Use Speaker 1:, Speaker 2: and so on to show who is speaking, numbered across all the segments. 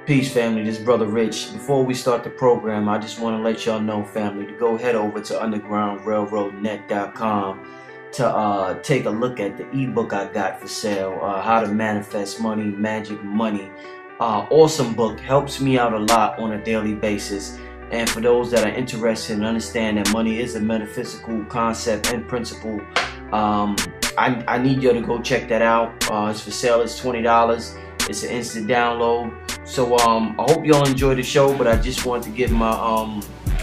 Speaker 1: Peace, family. This is Brother Rich. Before we start the program, I just want to let y'all know, family, to go head over to undergroundrailroadnet.com to take a look at the ebook I got for sale, How to Manifest Money, Magic Money. Awesome book. Helps me out a lot on a daily basis. And for those that are interested and understand that money is a metaphysical concept and principle, um, I need you to go check that out. It's for sale. It's $20. It's an instant download. So I hope y'all enjoy the show, but I just wanted to give my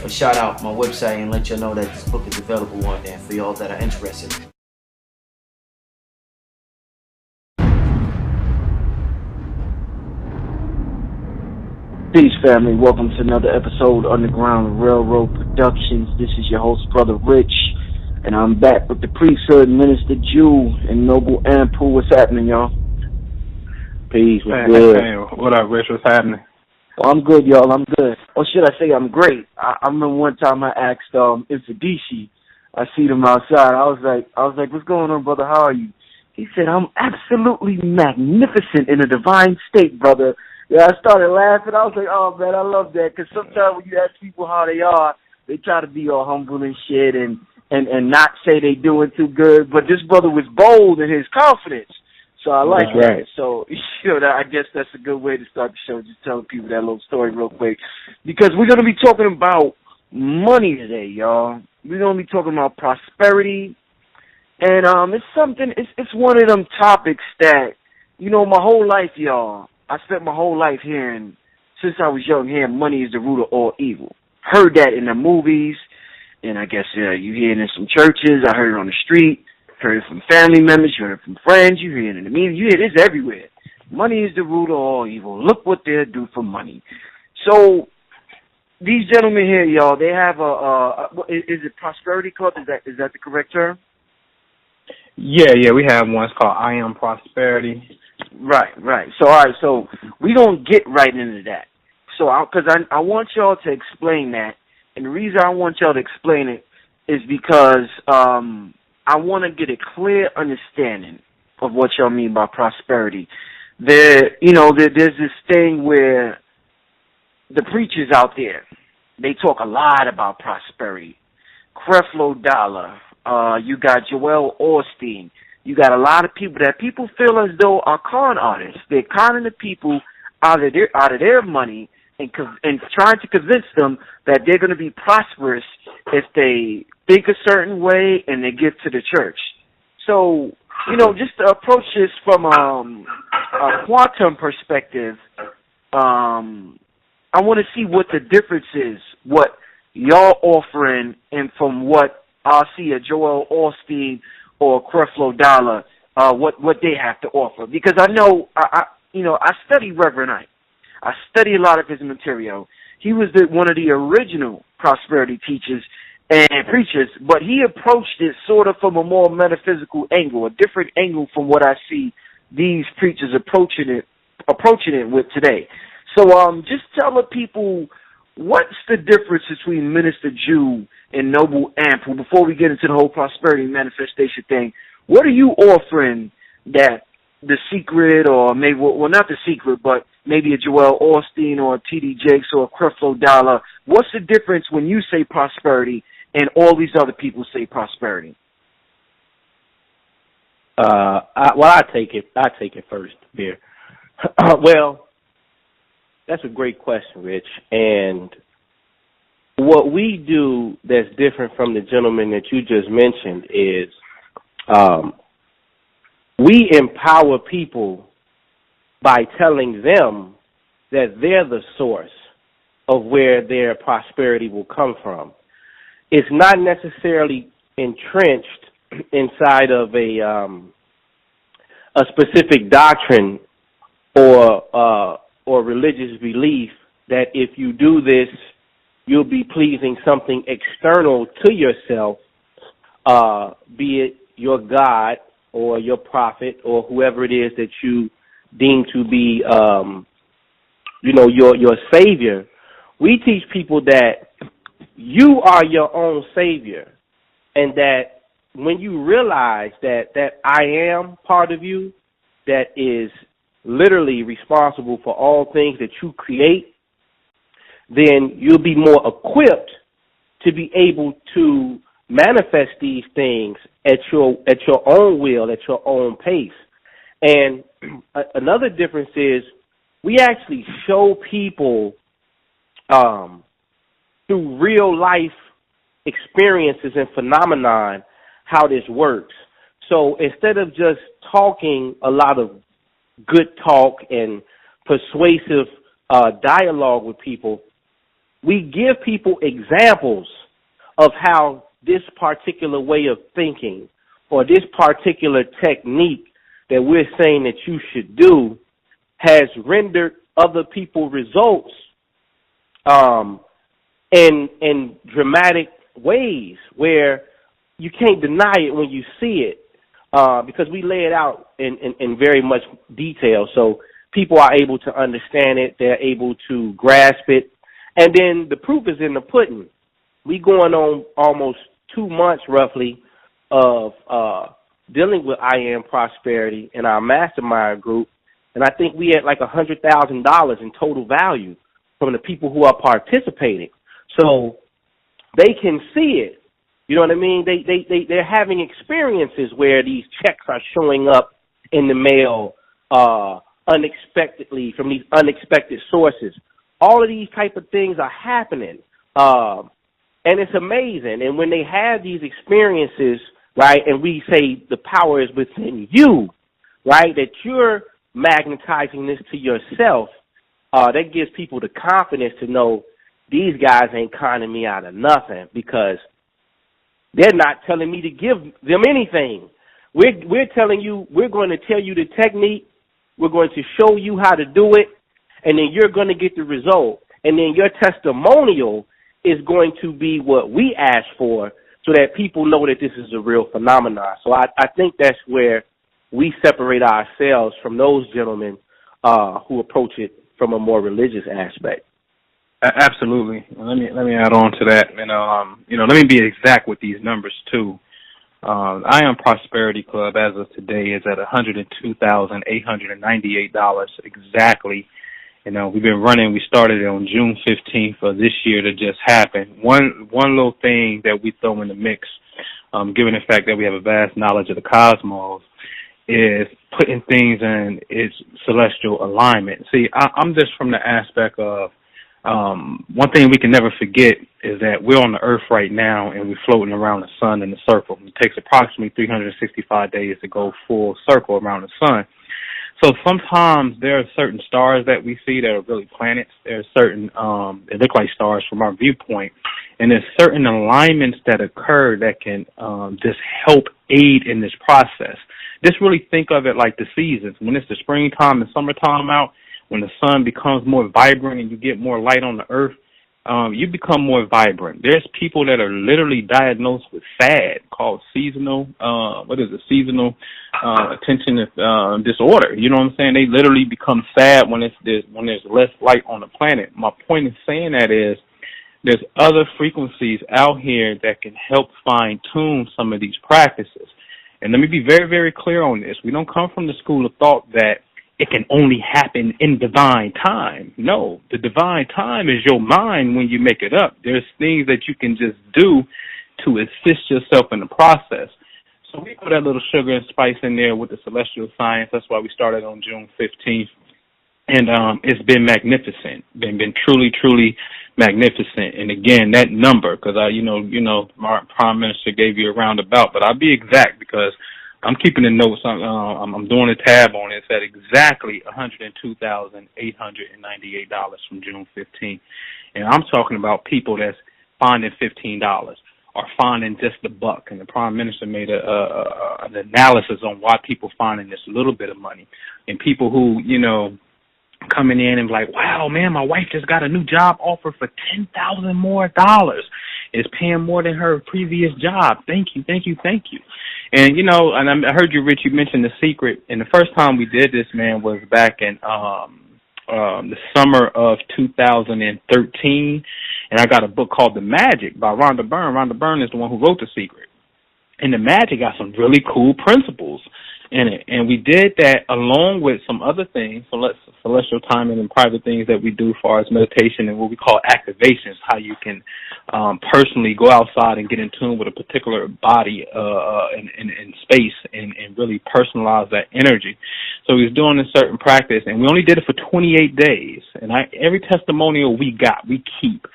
Speaker 1: a shout out my website and let y'all know that this book is available on there for y'all that are interested.
Speaker 2: Peace, family. Welcome to another episode of Underground Railroad Productions. This is your host, Brother Rich, and I'm back with the priesthood, Minister Jew, and Noble Anpu. What's happening, y'all? Peace. What's good?
Speaker 3: Hey, what up, Rich? What's happening?
Speaker 2: Well, I'm good, y'all. I'm good. Or should I say I'm great? I remember one time I asked Infedici. I see him outside. I was like, what's going on, brother? How are you? He said, I'm absolutely magnificent in a divine state, brother. Yeah, I started laughing. I was like, oh, man, I love that. Because sometimes when you ask people how they are, they try to be all humble and shit and not say they doing too good. But this brother was bold in his confidence. So I like that. Right. So, I guess that's a good way to start the show, just telling people that little story real quick. Because we're going to be talking about money today, y'all. We're going to be talking about prosperity. And it's one of them topics that, my whole life, y'all, I spent my whole life hearing, since I was young, hearing money is the root of all evil. Heard that in the movies, and I guess you hear it in some churches. I heard it on the street. Heard it from family members, you heard it from friends, you hear it in the media, you hear this everywhere. Money is the root of all evil. Look what they'll do for money. So, these gentlemen here, y'all, they have is it Prosperity Club? Is that the correct term?
Speaker 3: Yeah, we have one. It's called I Am Prosperity.
Speaker 2: Right. So, all right, so we're going to get right into that. So, because I want y'all to explain that, and the reason I want y'all to explain it is because, I want to get a clear understanding of what y'all mean by prosperity. There's this thing where the preachers out there, they talk a lot about prosperity. Creflo Dollar, you got Joel Osteen, you got a lot of people that people feel as though are con artists. They're conning the people out of their money and trying to convince them that they're going to be prosperous if they think a certain way and they give to the church. So, just to approach this from a quantum perspective, I want to see what the difference is, what y'all offering, and from what I'll see a Joel Osteen or Creflo Dollar, what they have to offer. Because I know, I study Reverend Ike. I study a lot of his material. He was one of the original prosperity teachers and preachers, but he approached it sort of from a more metaphysical angle, a different angle from what I see these preachers approaching it with today. So just tell the people, what's the difference between Minister Jew and Noble Anpu before we get into the whole prosperity manifestation thing? What are you offering that the secret, or maybe, well, not the secret, but maybe a Joel Osteen or a T.D. Jakes or a Creflo Dollar? What's the difference when you say prosperity and all these other people say prosperity?
Speaker 4: I take it first here. Well, that's a great question, Rich. And what we do that's different from the gentleman that you just mentioned is we empower people by telling them that they're the source of where their prosperity will come from. It's not necessarily entrenched inside of a specific doctrine or religious belief that if you do this, you'll be pleasing something external to yourself, be it your God or your prophet or whoever it is that you deem to be, your savior. We teach people that you are your own savior, and that when you realize that I am part of you that is literally responsible for all things that you create, then you'll be more equipped to be able to manifest these things at your own will, at your own pace. And another difference is we actually show people through real life experiences and phenomenon how this works. So instead of just talking a lot of good talk and persuasive dialogue with people, we give people examples of how this particular way of thinking or this particular technique that we're saying that you should do has rendered other people results in dramatic ways where you can't deny it when you see it, because we lay it out in very much detail. So people are able to understand it. They're able to grasp it. And then the proof is in the pudding. We going on almost 2 months roughly of dealing with I Am Prosperity in our mastermind group. And I think we had like $100,000 in total value from the people who are participating. So they can see it. You know what I mean? They're having experiences where these checks are showing up in the mail unexpectedly from these unexpected sources. All of these type of things are happening. And it's amazing. And when they have these experiences, right, and we say the power is within you, right, that you're magnetizing this to yourself, that gives people the confidence to know these guys ain't conning me out of nothing, because they're not telling me to give them anything. We're telling you, we're going to tell you the technique, we're going to show you how to do it, and then you're going to get the result. And then your testimonial is going to be what we ask for, so that people know that this is a real phenomenon. So I think that's where we separate ourselves from those gentlemen who approach it from a more religious aspect.
Speaker 3: Absolutely. Let me add on to that. Let me be exact with these numbers too. I Am Prosperity Club as of today is at $102,898 exactly. We've been running. We started on June 15th of this year that just happened. One little thing that we throw in the mix, given the fact that we have a vast knowledge of the cosmos, is putting things in its celestial alignment. See, I'm just from the aspect of one thing we can never forget is that we're on the earth right now and we're floating around the sun in a circle. It takes approximately 365 days to go full circle around the sun. So sometimes there are certain stars that we see that are really planets. There are certain, they look like stars from our viewpoint. And there's certain alignments that occur that can just help aid in this process. Just really think of it like the seasons. When it's the springtime and summertime out, when the sun becomes more vibrant and you get more light on the earth, you become more vibrant. There's people that are literally diagnosed with SAD, called seasonal attention disorder. You know what I'm saying? They literally become sad when there's less light on the planet. My point in saying that is there's other frequencies out here that can help fine-tune some of these practices. And let me be very, very clear on this. We don't come from the school of thought that it can only happen in divine time. No, the divine time is your mind when you make it up. There's things that you can just do to assist yourself in the process. So we put that little sugar and spice in there with the celestial science. That's why we started on June 15th. And it's been magnificent, been truly, truly magnificent. And again, that number, because our Prime Minister gave you a roundabout, but I'll be exact because I'm keeping the notes. I'm doing a tab on it. It's at exactly $102,898 from June 15th. And I'm talking about people that's finding $15 or finding just the buck. And the Prime Minister made an analysis on why people finding this little bit of money. And people who, coming in and like, wow, man, my wife just got a new job offer for $10,000 more. Is paying more than her previous job. Thank you. And, and I heard you, Rich, you mentioned The Secret. And the first time we did this, man, was back in the summer of 2013. And I got a book called The Magic by Rhonda Byrne. Rhonda Byrne is the one who wrote The Secret. And The Magic got some really cool principles in it. And we did that along with some other things, celestial timing and private things that we do as far as meditation and what we call activations, how you can personally go outside and get in tune with a particular body in space and really personalize that energy. So we was doing a certain practice, and we only did it for 28 days. And every testimonial we keep.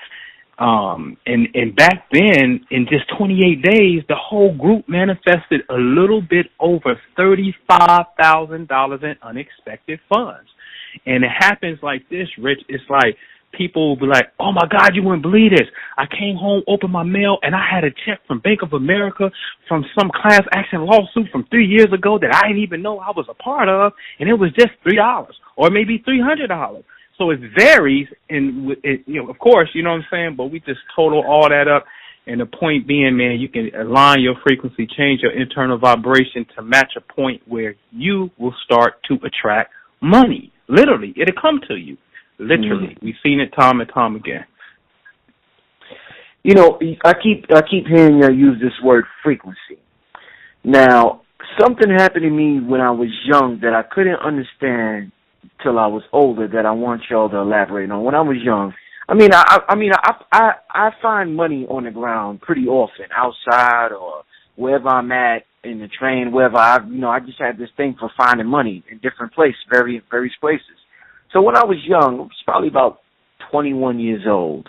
Speaker 3: And back then, in just 28 days, the whole group manifested a little bit over $35,000 in unexpected funds. And it happens like this, Rich. It's like people will be like, oh, my God, you wouldn't believe this. I came home, opened my mail, and I had a check from Bank of America from some class action lawsuit from 3 years ago that I didn't even know I was a part of, and it was just $3 or maybe $300. So it varies, and of course, you know what I'm saying, but we just total all that up, and the point being, man, you can align your frequency, change your internal vibration to match a point where you will start to attract money. Literally, it'll come to you. Literally. We've seen it time and time again.
Speaker 2: You know, I keep hearing you use this word frequency. Now, something happened to me when I was young that I couldn't understand till I was older that I want y'all to elaborate on. When I was young, I find money on the ground pretty often, outside or wherever I'm at, in the train, wherever I just had this thing for finding money in different places, various places. So when I was young, I was probably about 21 years old,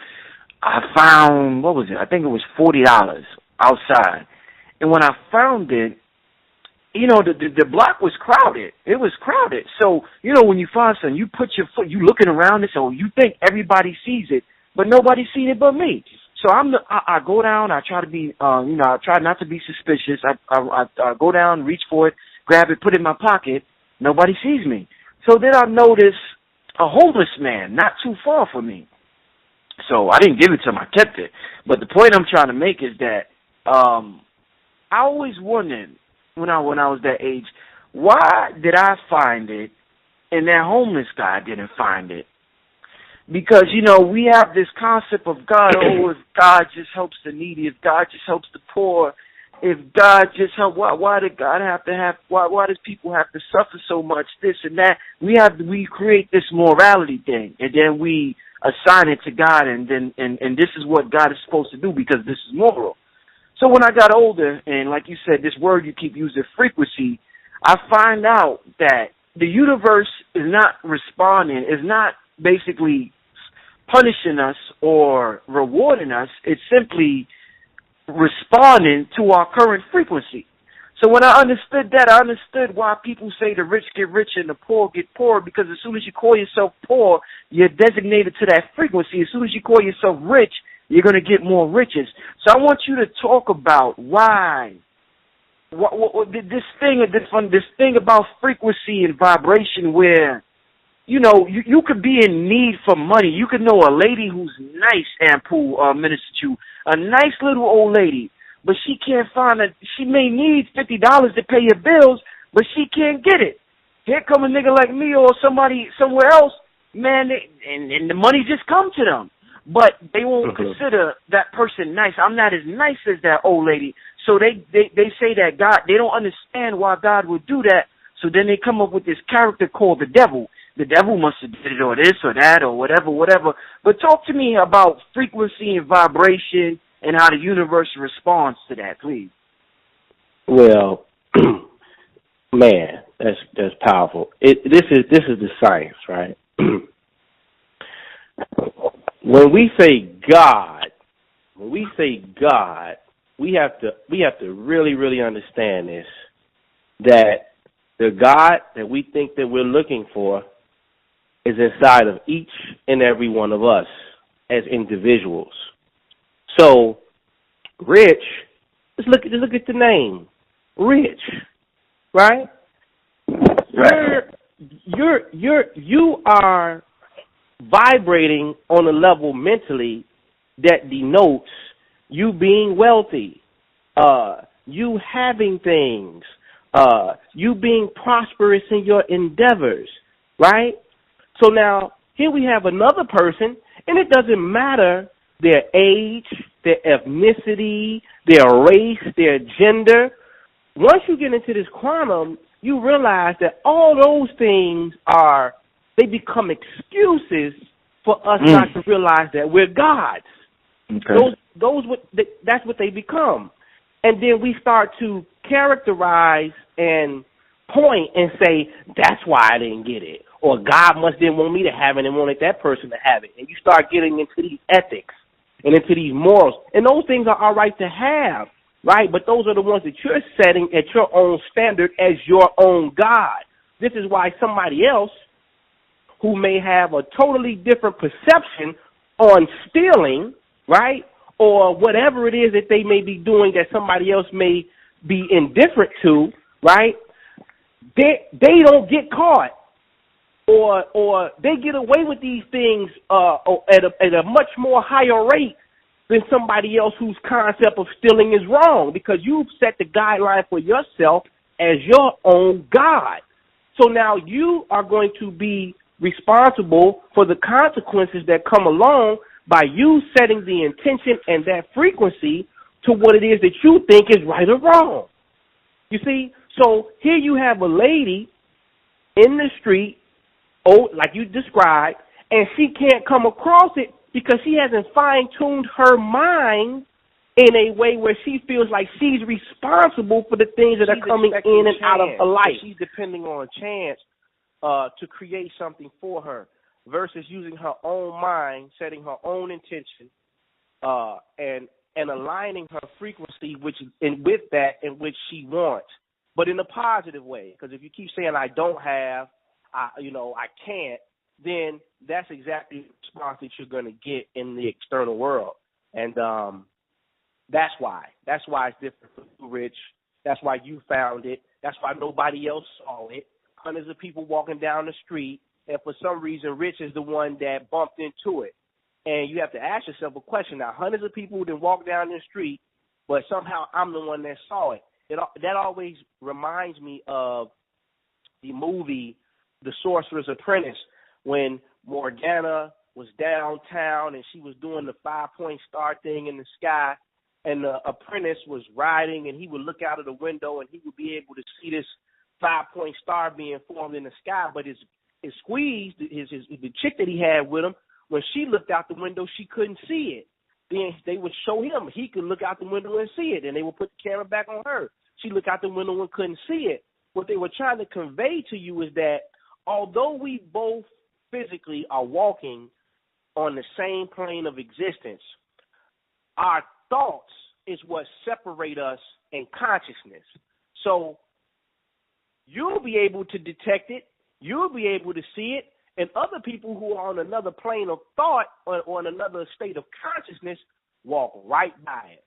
Speaker 2: I found, what was it? I think it was $40 outside. And when I found it, you know, the block was crowded. It was crowded. So, you know, when you find something, you put your foot, you looking around it, so you think everybody sees it, but nobody sees it but me. So I go down, I try to be, I try not to be suspicious. I go down, reach for it, grab it, put it in my pocket. Nobody sees me. So then I notice a homeless man not too far from me. So I didn't give it to him, I kept it. But the point I'm trying to make is that I always wondered, when I was that age, why did I find it and that homeless guy didn't find it? Because, you know, we have this concept of God, if God just helps the needy, if God just helps the poor, if God just helps, why did God why does people have to suffer so much, this and that? We create this morality thing, and then we assign it to God, and this is what God is supposed to do because this is moral. So when I got older, and like you said, this word you keep using, frequency, I find out that the universe is not responding, is not basically punishing us or rewarding us. It's simply responding to our current frequency. So when I understood that, I understood why people say the rich get richer and the poor get poorer, because as soon as you call yourself poor, you're designated to that frequency. As soon as you call yourself rich, you're going to get more riches. So I want you to talk about why this thing about frequency and vibration, where, you know, you could be in need for money. You could know a lady who's nice, Anpu, Minister Chu, a nice little old lady, but she can't find it. She may need $50 to pay your bills, but she can't get it. Here come a nigga like me or somebody somewhere else, man, and the money just come to them. But they won't consider that person nice. I'm not as nice as that old lady. So they say that God, they don't understand why God would do that. So then they come up with this character called the devil. The devil must have did it, or this or that or whatever. But talk to me about frequency and vibration and how the universe responds to that, please.
Speaker 4: Well, man, that's powerful. This is the science, right? When we say God, we have to really understand this, that the God that we think that we're looking for is inside of each and every one of us as individuals. So, Rich, just look at the name, Rich, right? You are vibrating on a level mentally that denotes you being wealthy, you having things, you being prosperous in your endeavors, right? So now, here we have another person, and it doesn't matter their age, their ethnicity, their race, their gender. Once you get into this quantum, you realize that all those things they become excuses for us not to realize that we're gods.
Speaker 2: Okay.
Speaker 4: That's what they become. And then we start to characterize and point and say, that's why I didn't get it. Or God must didn't want me to have it and wanted that person to have it. And you start getting into these ethics and into these morals. And those things are all right to have, right? But those are the ones that you're setting at your own standard as your own God. This is why somebody else who may have a totally different perception on stealing, right, or whatever it is that they may be doing that somebody else may be indifferent to, right, they don't get caught. Or they get away with these things at a much more higher rate than somebody else whose concept of stealing is wrong, because you've set the guideline for yourself as your own God. So now you are going to be responsible for the consequences that come along by you setting the intention and that frequency to what it is that you think is right or wrong. You see? So here you have a lady in the street, like you described, and she can't come across it because she hasn't fine-tuned her mind in a way where she feels like she's responsible for the things that are coming in and out of her life. She's depending on chance to create something for her versus using her own mind, setting her own intention, and aligning her frequency with that in which she wants, but in a positive way. Because if you keep saying, I don't have, I can't, then that's exactly the response that you're going to get in the external world. And that's why it's different for you, Rich. That's why you found it. That's why nobody else saw it. Hundreds of people walking down the street, and for some reason, Rich is the one that bumped into it. And you have to ask yourself a question. Now, hundreds of people who didn't walk down the street, but somehow I'm the one that saw it. That always reminds me of the movie The Sorcerer's Apprentice, when Morgana was downtown and she was doing the 5-point star thing in the sky, and the apprentice was riding, and he would look out of the window and he would be able to see this 5-point star being formed in the sky. But his squeeze, the chick that he had with him, when she looked out the window, she couldn't see it. Then they would show him he could look out the window and see it, and they would put the camera back on her. She looked out the window and couldn't see it. What they were trying to convey to you is that although we both physically are walking on the same plane of existence, our thoughts is what separate us in consciousness. So you'll be able to detect it, you'll be able to see it, and other people who are on another plane of thought or on another state of consciousness walk right by it.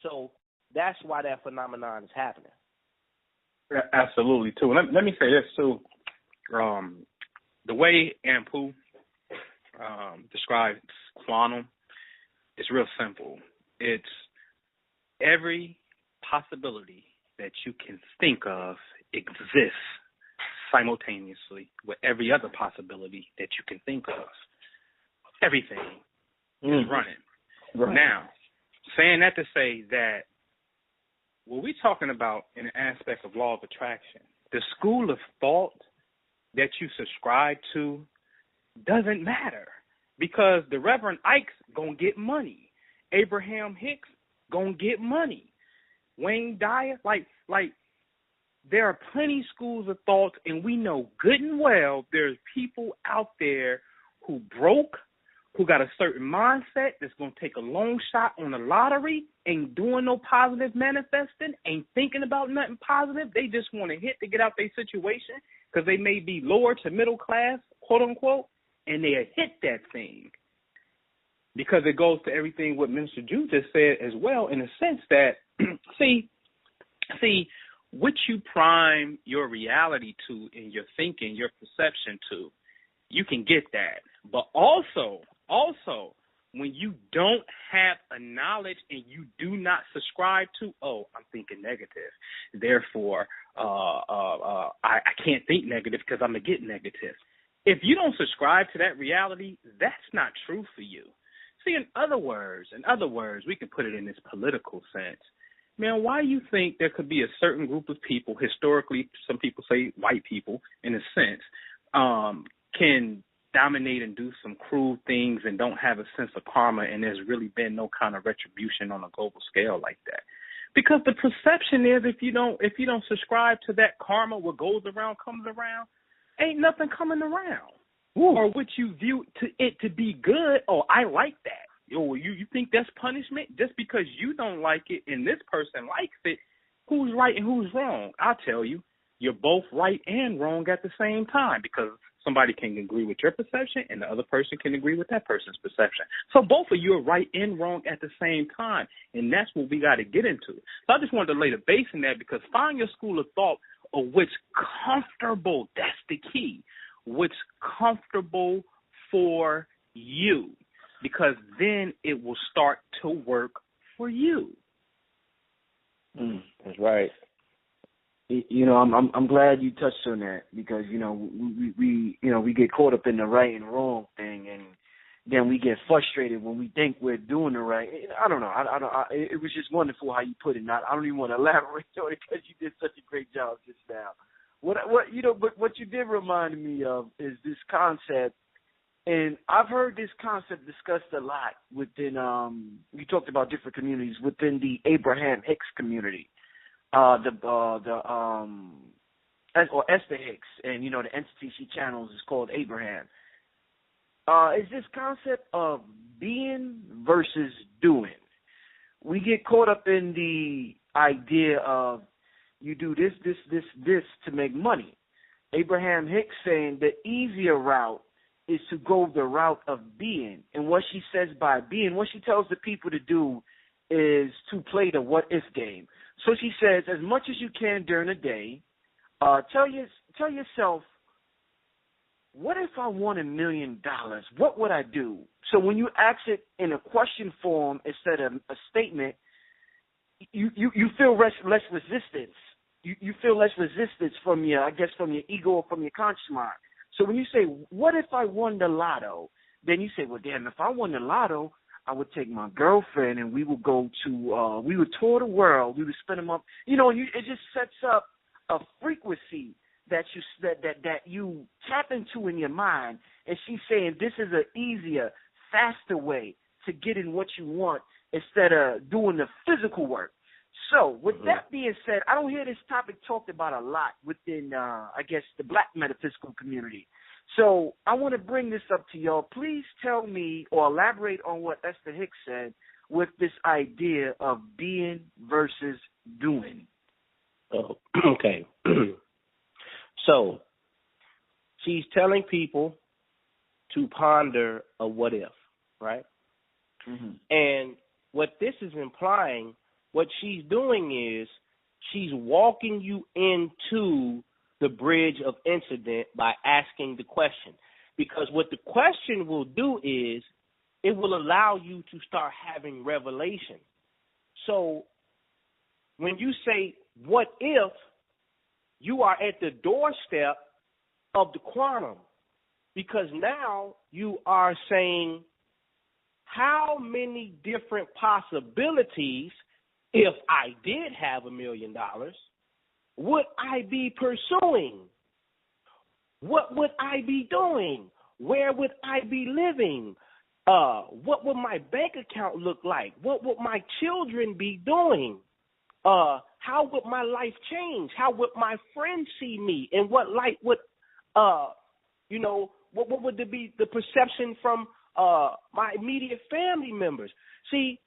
Speaker 4: So that's why that phenomenon is happening.
Speaker 3: Absolutely, too. Let me say this, too. The way Anpu describes quantum is real simple. It's every possibility that you can think of exists simultaneously with every other possibility that you can think of. Everything is running. Right. Now, saying that to say that what we're talking about in the aspect of law of attraction, the school of thought that you subscribe to doesn't matter, because the Reverend Ike's going to get money. Abraham Hicks going to get money. Wayne Dyer, like there are plenty schools of thought, and we know good and well there's people out there who broke, who got a certain mindset that's going to take a long shot on the lottery, ain't doing no positive manifesting, ain't thinking about nothing positive. They just want to hit to get out their situation because they may be lower to middle class, quote unquote, and they hit that thing. Because it goes to everything what Minister Jude just said as well, in the sense that, see, what you prime your reality to in your thinking, your perception to, you can get that. But also, when you don't have a knowledge and you do not subscribe to, I'm thinking negative, therefore I can't think negative because I'm going to get negative. If you don't subscribe to that reality, that's not true for you. See, in other words, we could put it in this political sense. man, why do you think there could be a certain group of people, historically, some people say white people, in a sense, can dominate and do some cruel things and don't have a sense of karma, and there's really been no kind of retribution on a global scale like that? Because the perception is if you don't subscribe to that karma, what goes around comes around, ain't nothing coming around. Ooh. Or what you view it to be good, oh, I like that. You think that's punishment? Just because you don't like it and this person likes it, who's right and who's wrong? I'll tell you, you're both right and wrong at the same time, because somebody can agree with your perception and the other person can agree with that person's perception. So both of you are right and wrong at the same time, and that's what we got to get into. So I just wanted to lay the base in that, because find your school of thought of what's comfortable. That's the key. What's comfortable for you, because then it will start to work for you.
Speaker 4: That's right.
Speaker 2: You know, I'm glad you touched on that, because we get caught up in the right and wrong thing, and then we get frustrated when we think we're doing the right. I don't know. It was just wonderful how you put it. I don't even want to elaborate on it, because you did such a great job just now. But what you did remind me of is this concept, and I've heard this concept discussed a lot within. You talked about different communities within the Abraham Hicks community. Or Esther Hicks, and the entity she channels is called Abraham. Is this concept of being versus doing? We get caught up in the idea of you do this to make money. Abraham Hicks saying the easier route is to go the route of being, and what she says by being, what she tells the people to do is to play the what if game. So she says, as much as you can during the day, tell yourself, what if I won $1 million? What would I do? So when you ask it in a question form instead of a statement, you feel less resistance. You feel less resistance from your ego or from your conscious mind. So when you say, what if I won the lotto? Then you say, well, damn, if I won the lotto, I would take my girlfriend and we would go to, we would tour the world. We would spend a month, it just sets up a frequency that you tap into in your mind. And she's saying this is an easier, faster way to get in what you want instead of doing the physical work. So with that being said, I don't hear this topic talked about a lot within, the Black metaphysical community. So I want to bring this up to y'all. Please tell me or elaborate on what Esther Hicks said with this idea of being versus doing.
Speaker 4: Oh, okay. So she's telling people to ponder a what if, right? Mm-hmm. And what this is implying, what she's doing is she's walking you into the bridge of incident by asking the question. Because what the question will do is it will allow you to start having revelation. So when you say, what if, you are at the doorstep of the quantum, because now you are saying, how many different possibilities, if I did have $1 million, would I be pursuing? What would I be doing? Where would I be living? What would my bank account look like? What would my children be doing? How would my life change? How would my friends see me? And what light would, what would be the perception from my immediate family members? See,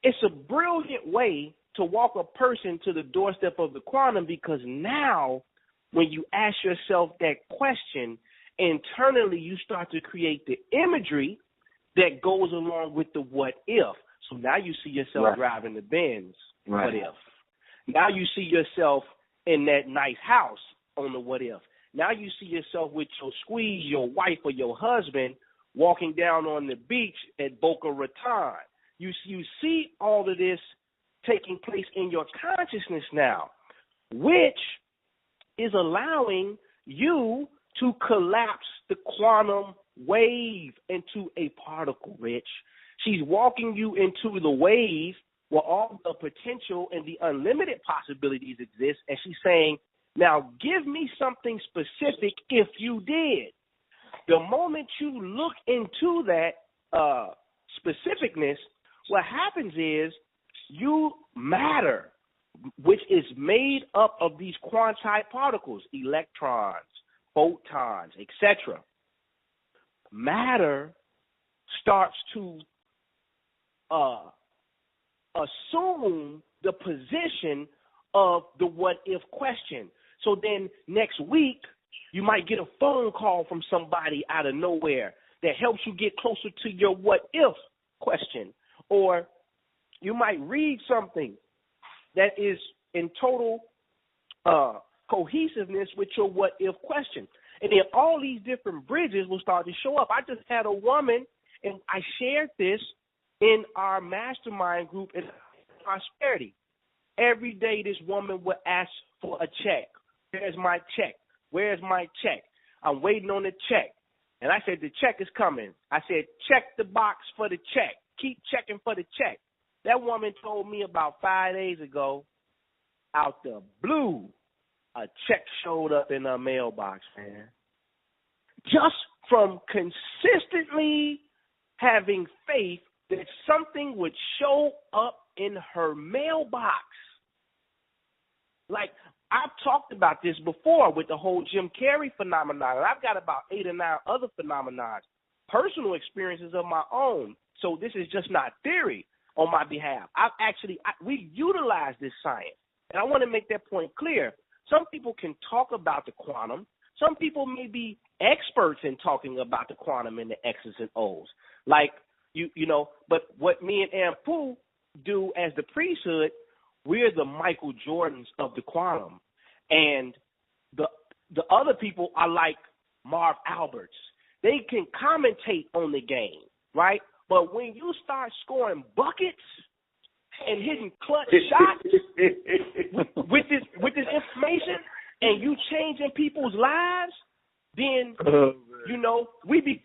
Speaker 4: it's a brilliant way to walk a person to the doorstep of the quantum, because now when you ask yourself that question, internally you start to create the imagery that goes along with the what if. So now you see yourself driving the Benz, what if. Now you see yourself in that nice house on the what if. Now you see yourself with your squeeze, your wife or your husband, walking down on the beach at Boca Raton. You see all of this taking place in your consciousness now, which is allowing you to collapse the quantum wave into a particle, Rich. She's walking you into the wave where all the potential and the unlimited possibilities exist. And she's saying, now give me something specific if you did. The moment you look into that specificness, what happens is you matter, which is made up of these quantized particles, electrons, photons, etc. Matter starts to assume the position of the what-if question. So then next week, you might get a phone call from somebody out of nowhere that helps you get closer to your what-if question. Or you might read something that is in total cohesiveness with your what-if question. And then all these different bridges will start to show up. I just had a woman, and I shared this in our mastermind group in Prosperity. Every day this woman would ask for a check. Where's my check? Where's my check? I'm waiting on the check. And I said, the check is coming. I said, check the box for the check. Keep checking for the check. That woman told me about 5 days ago, out the blue, a check showed up in her mailbox, man. Just from consistently having faith that something would show up in her mailbox. Like, I've talked about this before with the whole Jim Carrey phenomenon, and I've got about 8 or 9 other phenomena, personal experiences of my own. So this is just not theory on my behalf. We utilize this science, and I want to make that point clear. Some people can talk about the quantum. Some people may be experts in talking about the quantum and the X's and O's. Like, you know, but what me and Anpu do as the priesthood, we're the Michael Jordans of the quantum. And the other people are like Marv Alberts. They can commentate on the game, right? But when you start scoring buckets and hitting clutch shots with this information, and you changing people's lives, then you know we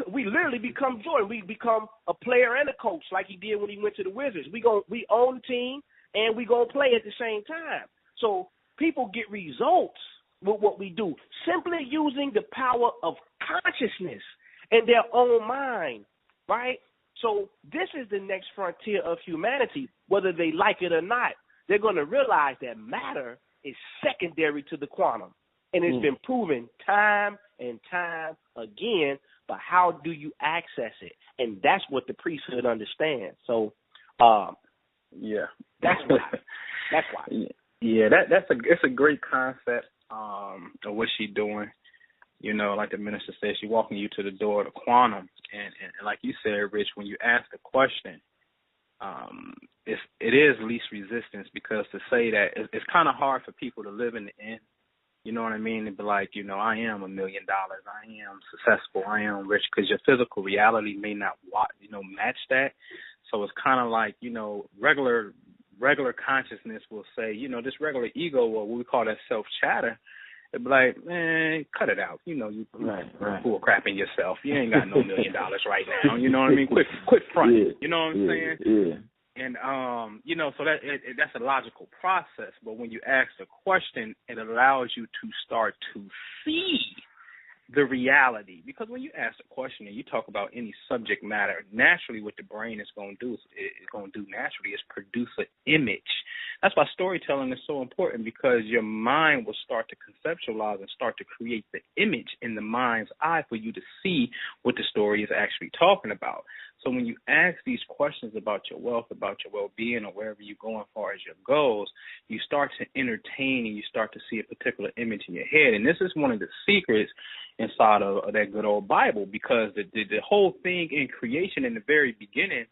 Speaker 4: literally become Jordan. We become a player and a coach, like he did when he went to the Wizards. We own the team and we gonna play at the same time. So people get results with what we do simply using the power of consciousness and their own mind, right? So this is the next frontier of humanity, whether they like it or not. They're going to realize that matter is secondary to the quantum. And it's been proven time and time again, but how do you access it? And that's what the priesthood understands. So,
Speaker 3: yeah,
Speaker 4: that's why. That's why.
Speaker 3: Yeah, it's a great concept of what she's doing. You know, like the minister said, she's walking you to the door of the quantum. And like you said, Rich, when you ask the question, it is least resistance, because to say that it's kind of hard for people to live in the end. You know what I mean? To be like, you know, I am $1 million. I am successful. I am rich, because your physical reality may not, match that. So it's kind of like, you know, regular consciousness will say, you know, this regular ego, or what we call that self-chatter, it'd be like, man, cut it out. You know, you bull crapping yourself. You ain't got no $1 million right now. You know what I mean? Quit fronting. Yeah. You know what I'm saying?
Speaker 2: Yeah.
Speaker 3: And you know, so that's a logical process. But when you ask the question, it allows you to start to see the reality. Because when you ask a question and you talk about any subject matter, naturally what the brain is going to do naturally is produce an image. That's why storytelling is so important, because your mind will start to conceptualize and start to create the image in the mind's eye for you to see what the story is actually talking about. So when you ask these questions about your wealth, about your well-being, or wherever you're going as far as your goals, you start to entertain and you start to see a particular image in your head. And this is one of the secrets inside of that good old Bible, because the whole thing in creation in the very beginning,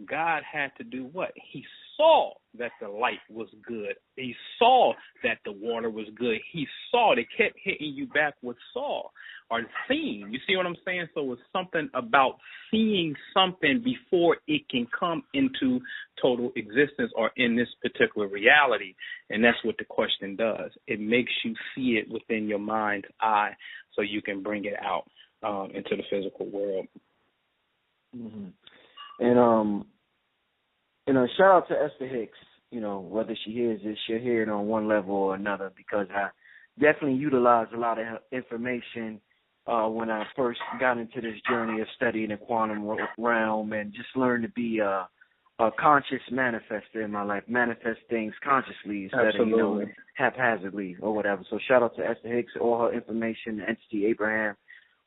Speaker 3: God had to do what? He saw that the light was good. He saw that the water was good. He saw. They kept hitting you back with saw or seeing. You see what I'm saying? So it's something about seeing something before it can come into total existence or in this particular reality. And that's what the question does. It makes you see it within your mind's eye so you can bring it out into the physical world.
Speaker 2: Mm-hmm. And shout out to Esther Hicks. You know, whether she hears this, she'll hear it on one level or another, because I definitely utilized a lot of her information when I first got into this journey of studying the quantum realm, and just learned to be a conscious manifester in my life, manifest things consciously instead of, haphazardly or whatever. So shout out to Esther Hicks, all her information, Entity Abraham,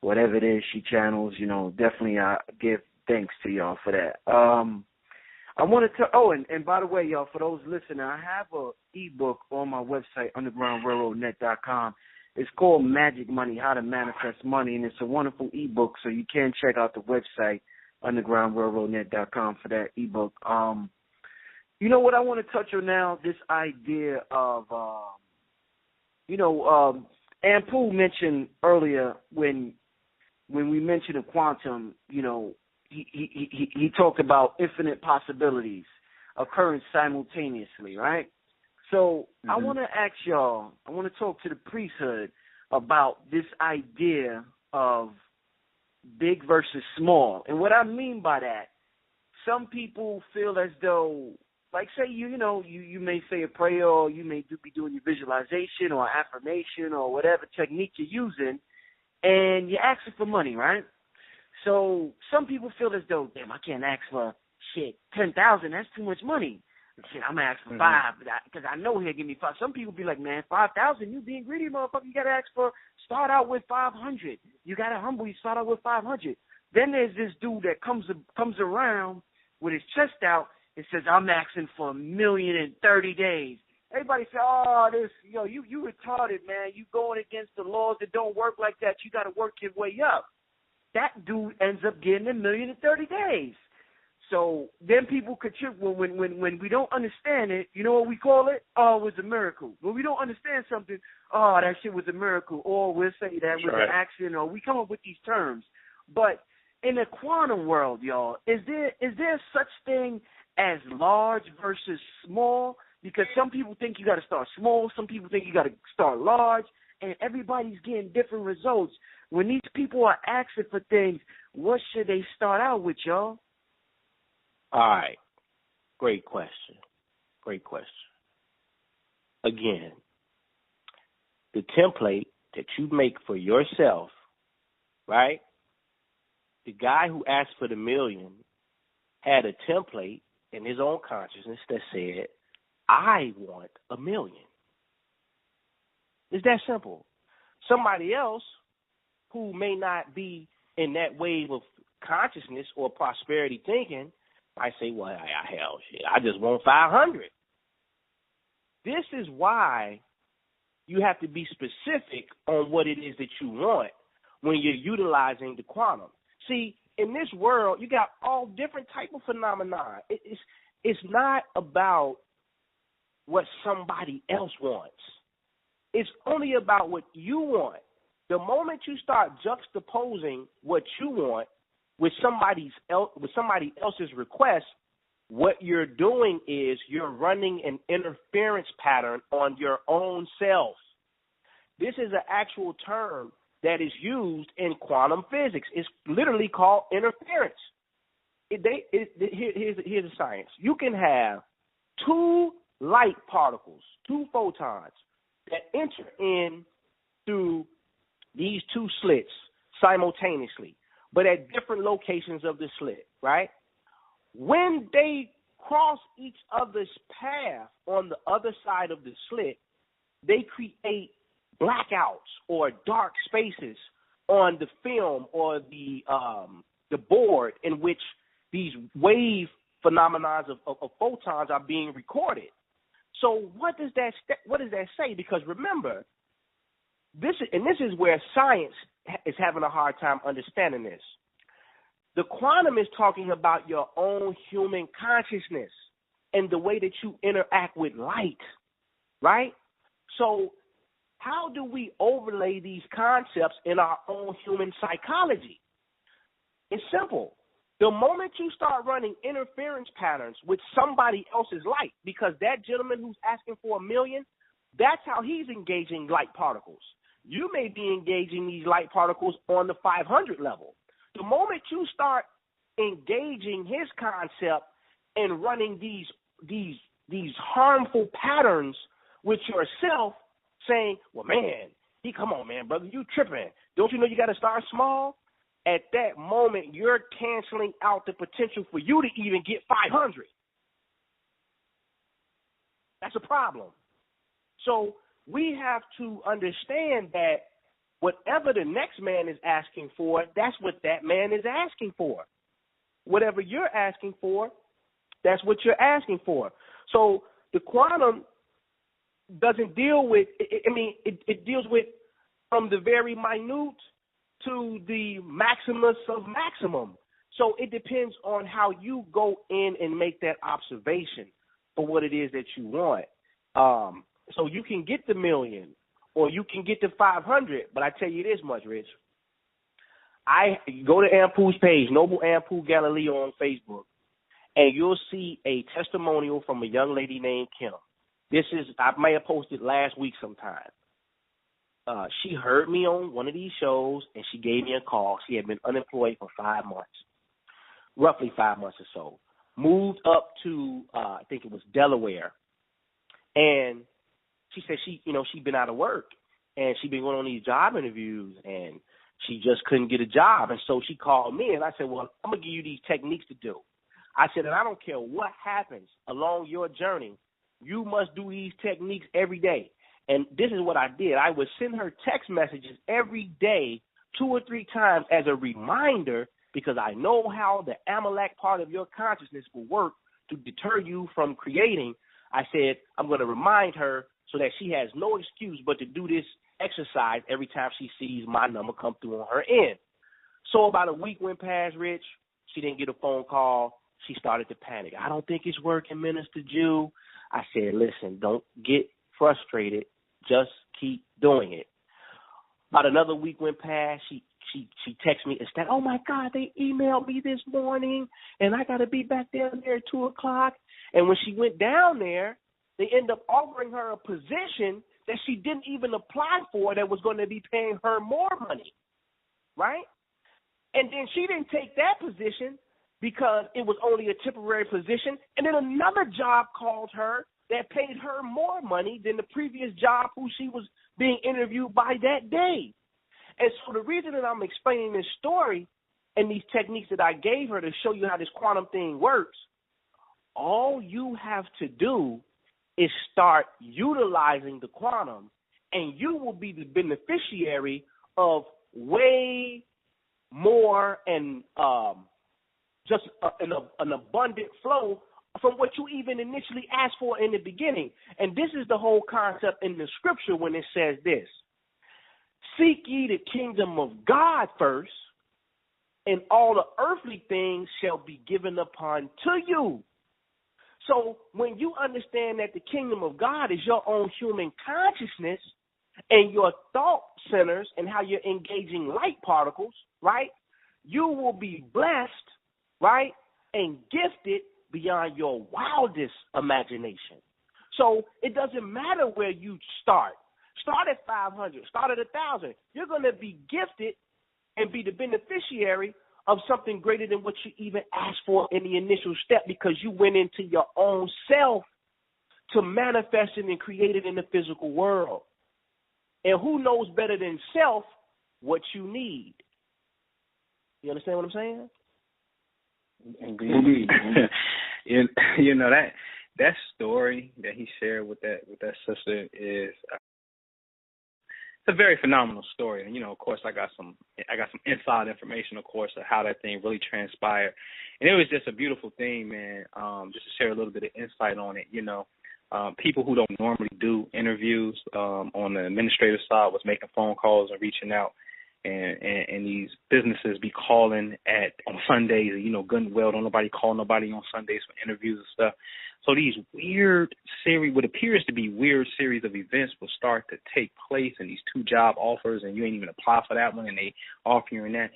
Speaker 2: whatever it is she channels, definitely I give thanks to y'all for that. I wanted to, and by the way, y'all, for those listening, I have a ebook on my website, undergroundrailroadnet.com. It's called Magic Money, How to Manifest Money, and it's a wonderful ebook, so you can check out the website, undergroundrailroadnet.com, for that ebook. You know what I want to touch on now, this idea of, Anpu mentioned earlier when we mentioned the quantum, he talked about infinite possibilities occurring simultaneously, right? So I want to ask y'all, I want to talk to the priesthood about this idea of big versus small. And what I mean by that, some people feel as though, like say you may say a prayer, or you may be doing your visualization or affirmation or whatever technique you're using, and you're asking for money, right? So some people feel as though, damn, I can't ask for shit, 10,000, that's too much money. Shit, I'm going to ask for 5, because I know he'll give me 5. Some people be like, man, 5,000, you being greedy, motherfucker. You got to ask for, start out with 500. You got to humble, you start out with 500. Then there's this dude that comes around with his chest out and says, I'm asking for $1 million in 30 days. Everybody say, oh, you retarded, man. You going against the laws that don't work like that. You got to work your way up. That dude ends up getting $1 million in 30 days. So then people contribute. When we don't understand it, you know what we call it? Oh, it was a miracle. When we don't understand something, oh, that shit was a miracle. Or we'll say that was an accident, or we come up with these terms. But in the quantum world, y'all, is there such thing as large versus small? Because some people think you got to start small, some people think you got to start large, and everybody's getting different results. When these people are asking for things, what should they start out with, y'all?
Speaker 4: All right. Great question. Again, the template that you make for yourself, right? The guy who asked for the $1 million had a template in his own consciousness that said, I want $1 million. It's that simple. Somebody else who may not be in that wave of consciousness or prosperity thinking might say, well, hell, shit, I just want 500. This is why you have to be specific on what it is that you want when you're utilizing the quantum. See, in this world, you got all different type of phenomena. It's not about what somebody else wants. It's only about what you want. The moment you start juxtaposing what you want with somebody else's request, what you're doing is you're running an interference pattern on your own self. This is an actual term that is used in quantum physics. It's literally called interference. Here's the science. You can have 2 light particles, 2 photons, that enter in through these 2 slits simultaneously, but at different locations of the slit, right? When they cross each other's path on the other side of the slit, they create blackouts or dark spaces on the film or the board in which these wave phenomena of photons are being recorded. So what does that say? Because remember, this is where science is having a hard time understanding this. The quantum is talking about your own human consciousness and the way that you interact with light, right? So how do we overlay these concepts in our own human psychology? It's simple. The moment you start running interference patterns with somebody else's light, because that gentleman who's asking for $1 million, that's how he's engaging light particles. You may be engaging these light particles on the 500 level. The moment you start engaging his concept and running these these harmful patterns with yourself, saying, "Well, man, come on, man, brother, you tripping? Don't you know you got to start small?" At that moment, you're canceling out the potential for you to even get 500. That's a problem. So we have to understand that whatever the next man is asking for, that's what that man is asking for. Whatever you're asking for, that's what you're asking for. So the quantum doesn't deal with, it deals with from the very minute to the maximus of maximum. So it depends on how you go in and make that observation for what it is that you want. So you can get the million or you can get the 500, but I tell you this much, Rich. I go to Anpu's page, Noble Anpu Galileo on Facebook, and you'll see a testimonial from a young lady named Kim. I may have posted last week sometime. She heard me on one of these shows, and she gave me a call. She had been unemployed for 5 months, roughly 5 months or so. Moved up to, I think it was Delaware. And she said she'd been out of work, and she'd been going on these job interviews, and she just couldn't get a job. And so she called me, and I said, well, I'm going to give you these techniques to do. I said, and I don't care what happens along your journey, you must do these techniques every day. And this is what I did. I would send her text messages every day, 2 or 3 times as a reminder, because I know how the Amalek part of your consciousness will work to deter you from creating. I said, I'm going to remind her so that she has no excuse but to do this exercise every time she sees my number come through on her end. So about a week went past, Rich. She didn't get a phone call. She started to panic. I don't think it's working, Minister Jew. I said, listen, don't get frustrated. Just keep doing it. About another week went past. She texted me instead, oh, my God, they emailed me this morning, and I got to be back down there at 2 o'clock. And when she went down there, they ended up offering her a position that she didn't even apply for that was going to be paying her more money, right? And then she didn't take that position because it was only a temporary position. And then another job called her that paid her more money than the previous job who she was being interviewed by that day. And so the reason that I'm explaining this story and these techniques that I gave her to show you how this quantum thing works, all you have to do is start utilizing the quantum, and you will be the beneficiary of way more and just an abundant flow from what you even initially asked for in the beginning. And this is the whole concept in the scripture when it says this: seek ye the kingdom of God first, and all the earthly things shall be given upon to you. So when you understand that the kingdom of God is your own human consciousness and your thought centers and how you're engaging light particles, right, you will be blessed, right, and gifted beyond your wildest imagination. So it doesn't matter where you start. Start at 500, start at 1,000. You're going to be gifted and be the beneficiary of something greater than what you even asked for in the initial step, because you went into your own self to manifest it and create it in the physical world. And who knows better than self what you need? You understand what I'm saying?
Speaker 3: Indeed. you know that story that he shared with that sister is it's a very phenomenal story. And, of course, I got some inside information, of course, of how that thing really transpired. And it was just a beautiful thing, man, just to share a little bit of insight on it. People who don't normally do interviews on the administrative side was making phone calls and reaching out. And these businesses be calling on Sundays, good well, don't nobody call nobody on Sundays for interviews and stuff. So these what appears to be weird series of events will start to take place, and these 2 job offers, and you ain't even apply for that one, and they offer you in that.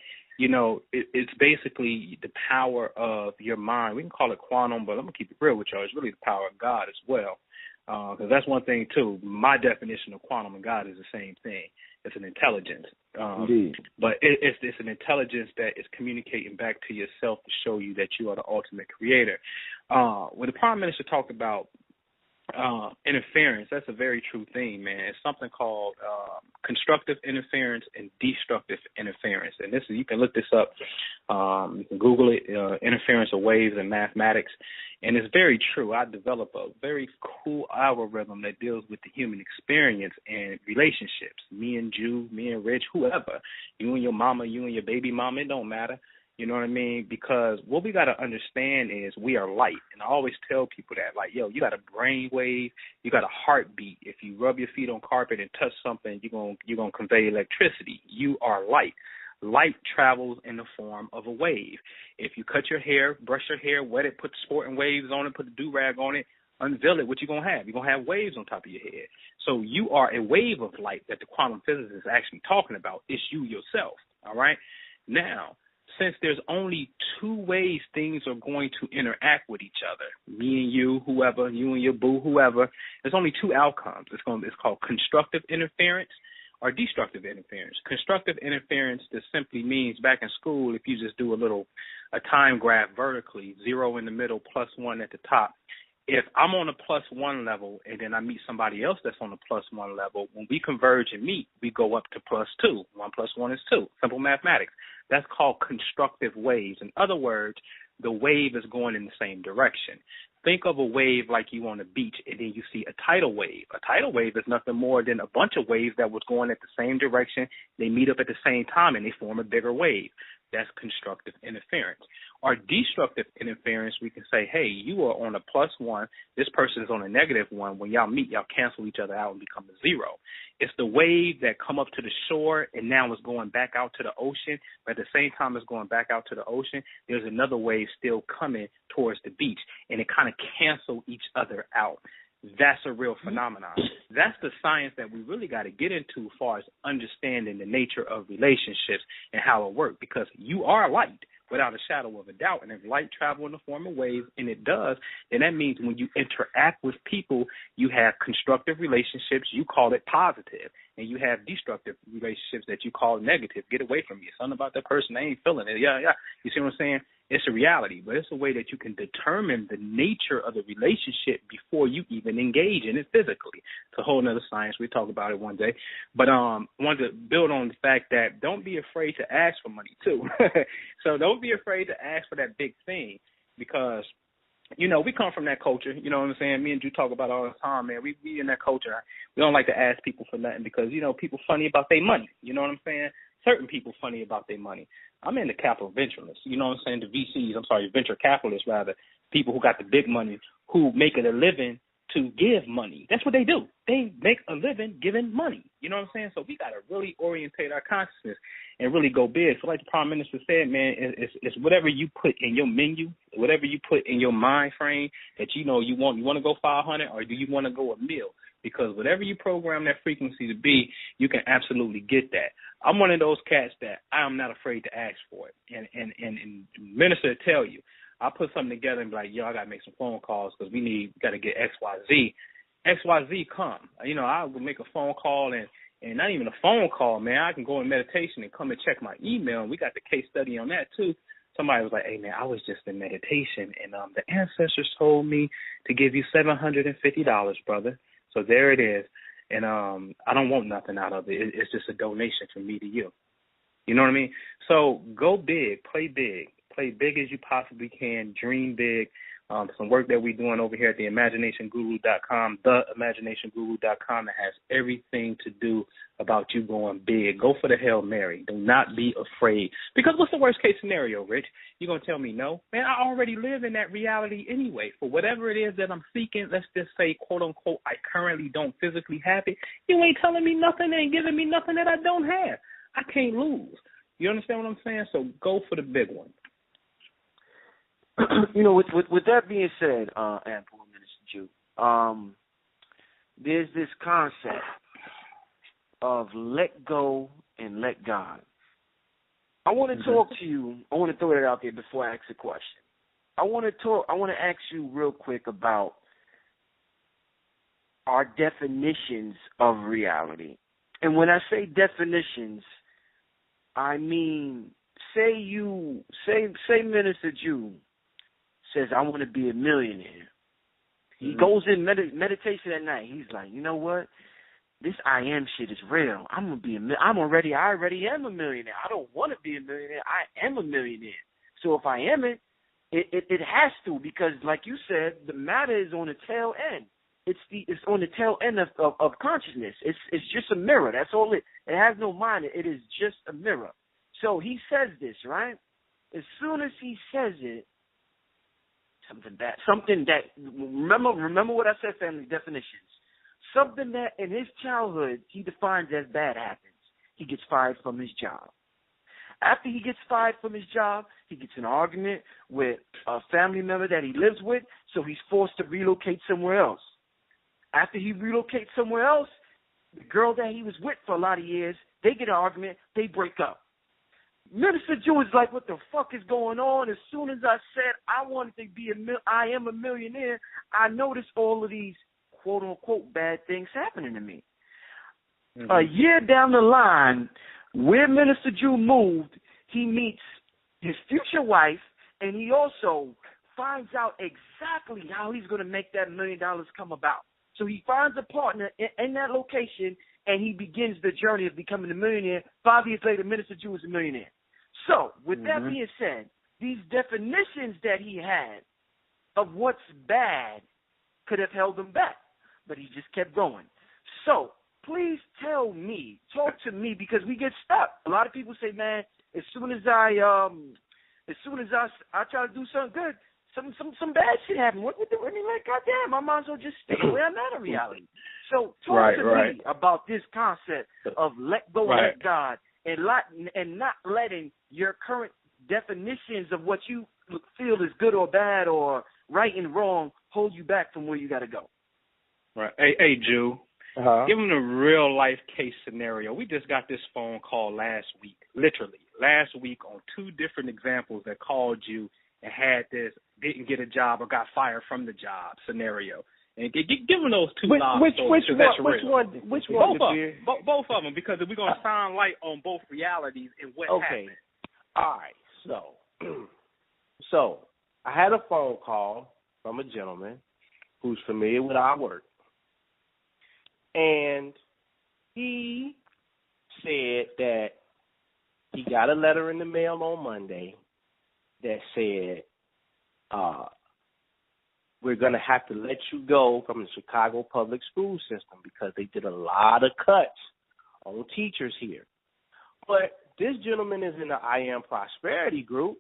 Speaker 3: It's basically the power of your mind. We can call it quantum, but I'm going to keep it real with y'all. It's really the power of God as well. Because that's one thing, too. My definition of quantum and God is the same thing. It's an intelligence. But it's an intelligence that is communicating back to yourself to show you that you are the ultimate creator. when the Prime Minister talked about interference, that's a very true thing, man. It's something called constructive interference and destructive interference. And this is, you can look this up. You can Google it, interference of waves in mathematics. And it's very true. I developed a very cool algorithm that deals with the human experience and relationships. Me and Jew, me and Rich, whoever. You and your mama, you and your baby mama, it don't matter. You know what I mean? Because what we got to understand is we are light. And I always tell people that, like, yo, you got a brain wave, you got a heartbeat. If you rub your feet on carpet and touch something, you're gonna convey electricity. You are light. Light travels in the form of a wave. If you cut your hair, brush your hair, wet it, put sporting waves on it, put the do-rag on it, unveil it, what you going to have? You're going to have waves on top of your head. So you are a wave of light that the quantum physicist is actually talking about. It's you yourself, all right? Now, since there's only two ways things are going to interact with each other, me and you, whoever, you and your boo, whoever, there's only two outcomes. It's called constructive interference or destructive interference. Constructive interference just simply means, back in school, if you just do a time graph vertically, 0 in the middle, +1 at the top, if I'm on a +1 level and then I meet somebody else that's on a +1 level, when we converge and meet, we go up to +2. 1 + 1 is 2. Simple mathematics. That's called constructive waves. In other words, the wave is going in the same direction. Think of a wave like you on a beach, and then you see a tidal wave. A tidal wave is nothing more than a bunch of waves that was going at the same direction. They meet up at the same time, and they form a bigger wave. That's constructive interference. Or destructive interference, we can say, hey, you are on a +1. This person is on a -1. When y'all meet, y'all cancel each other out and become a 0. It's the wave that come up to the shore and now it's going back out to the ocean. But at the same time it's going back out to the ocean, there's another wave still coming towards the beach. And it kind of cancel each other out. That's a real phenomenon. That's the science that we really got to get into as far as understanding the nature of relationships and how it works, because you are light without a shadow of a doubt. And if light travels in the form of waves, and it does, then that means when you interact with people, you have constructive relationships, you call it positive, and you have destructive relationships that you call negative. Get away from me. Something about that person, they ain't feeling it. Yeah. You see what I'm saying? It's a reality, but it's a way that you can determine the nature of the relationship before you even engage in it physically. It's a whole other science. We talk about it one day. But I wanted to build on the fact that don't be afraid to ask for money, too. So don't be afraid to ask for that big thing, because, you know, we come from that culture. You know what I'm saying? Me and you talk about it all the time, man. We in that culture. We don't like to ask people for nothing because, you know, people funny about their money. You know what I'm saying? Certain people funny about their money. I'm in the capital venturalists, you know what I'm saying, the VCs, venture capitalists rather, people who got the big money, who make it a living to give money. That's what they do. They make a living giving money. You know what I'm saying? So we got to really orientate our consciousness and really go big. So like the Prime Minister said, man, it's whatever you put in your menu, whatever you put in your mind frame that you know you want to go 500 or do you want to go a mil? Because whatever you program that frequency to be, you can absolutely get that. I'm one of those cats that I'm not afraid to ask for it. And minister will tell you, I'll put something together and be like, yo, I got to make some phone calls because we got to get XYZ. XYZ come. You know, I would make a phone call and not even a phone call, man. I can go in meditation and come and check my email. And we got the case study on that too. Somebody was like, hey, man, I was just in meditation and the ancestors told me to give you $750, brother. So there it is. And I don't want nothing out of it. It's just a donation from me to you. You know what I mean? So go big, play big. Play big as you possibly can. Dream big. Some work that we're doing over here at the ImaginationGuru.com, theImaginationGuru.com, that has everything to do about you going big. Go for the Hail Mary. Do not be afraid. Because what's the worst case scenario, Rich? You're going to tell me no? Man, I already live in that reality anyway. For whatever it is that I'm seeking, let's just say, quote unquote, I currently don't physically have it. You ain't telling me nothing, ain't giving me nothing that I don't have. I can't lose. You understand what I'm saying? So go for the big one.
Speaker 2: You know, with that being said, Anpu, Minister Jew, there's this concept of let go and let God. I want to talk to you. I want to throw that out there before I ask a question. I want to ask you real quick about our definitions of reality. And when I say definitions, I mean, say Minister Jew says, I want to be a millionaire. He goes in meditation at night. He's like, you know what? This I am shit is real. I already am a millionaire. I don't want to be a millionaire. I am a millionaire. So if I am it has to, because like you said, the matter is on the tail end. It's on the tail end of consciousness. It's just a mirror. That's all it has no mind. It is just a mirror. So he says this, right? As soon as he says it, something that remember what I said, family definitions. Something that in his childhood he defines as bad happens. He gets fired from his job. After he gets fired from his job, he gets in an argument with a family member that he lives with, so he's forced to relocate somewhere else. After he relocates somewhere else, the girl that he was with for a lot of years, they get an argument, they break up. Minister Jew is like, what the fuck is going on? As soon as I said I wanted to be I am a millionaire, I noticed all of these quote-unquote bad things happening to me. A year down the line, where Minister Jew moved, he meets his future wife, and he also finds out exactly how he's going to make that $1 million come about. So he finds a partner in that location, and he begins the journey of becoming a millionaire. 5 years later, Minister Jew is a millionaire. So, with that being said, these definitions that he had of what's bad could have held him back, but he just kept going. So, please talk to me, because we get stuck. A lot of people say, man, as soon as I try to do something good, some bad shit happens. What the? I mean, like, goddamn, I might as well just stay where I'm at in reality. So, talk to me about this concept of let go and let God, and not letting your current definitions of what you feel is good or bad or right and wrong hold you back from where you got to go.
Speaker 3: Right. Hey, Jew. Give him a real life case scenario. We just got this phone call last week, literally last week, on 2 different examples that called you and had this didn't get a job or got fired from the job scenario. And give them those 2 live stories. Which one? Both of them, because we're going to shine light on both realities and what happened.
Speaker 4: All right. So I had a phone call from a gentleman who's familiar with our work. And he said that he got a letter in the mail on Monday that said, we're going to have to let you go from the Chicago public school system because they did a lot of cuts on teachers here. But this gentleman is in the I Am Prosperity group.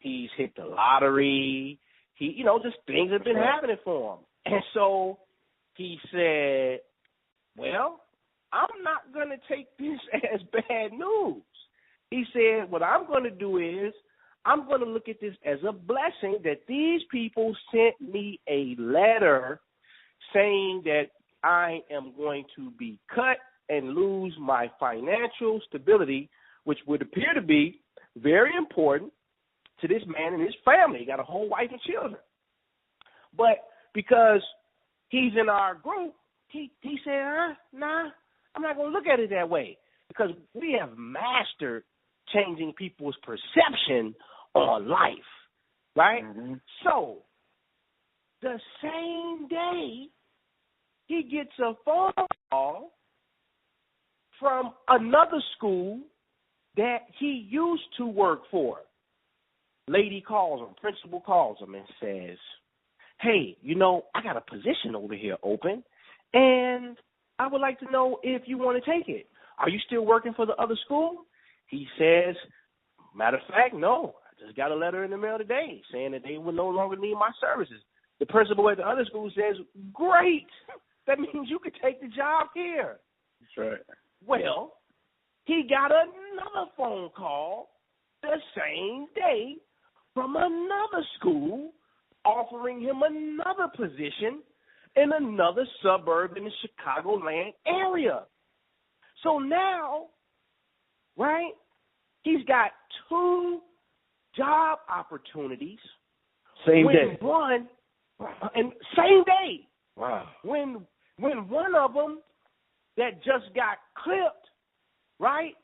Speaker 4: He's hit the lottery. Just things have been happening for him. And so he said, well, I'm not going to take this as bad news. He said, what I'm going to do is I'm going to look at this as a blessing that these people sent me a letter saying that I am going to be cut and lose my financial stability, which would appear to be very important to this man and his family. He got a whole wife and children. But because he's in our group, he said, nah, I'm not going to look at it that way, because we have mastered changing people's perception on life, right? So the same day, he gets a phone call from another school that he used to work for. Lady calls him, principal calls him and says, hey, I got a position over here open, and I would like to know if you want to take it. Are you still working for the other school? He says, matter of fact, no. I just got a letter in the mail today saying that they will no longer need my services. The principal at the other school says, great. That means you could take the job here.
Speaker 3: That's right.
Speaker 4: Well, he got another phone call the same day from another school offering him another position in another suburb in the Chicagoland area. So now, right, he's got 2 job opportunities.
Speaker 2: Same day.
Speaker 4: Same day.
Speaker 2: Wow.
Speaker 4: When one of them that just got clipped, right,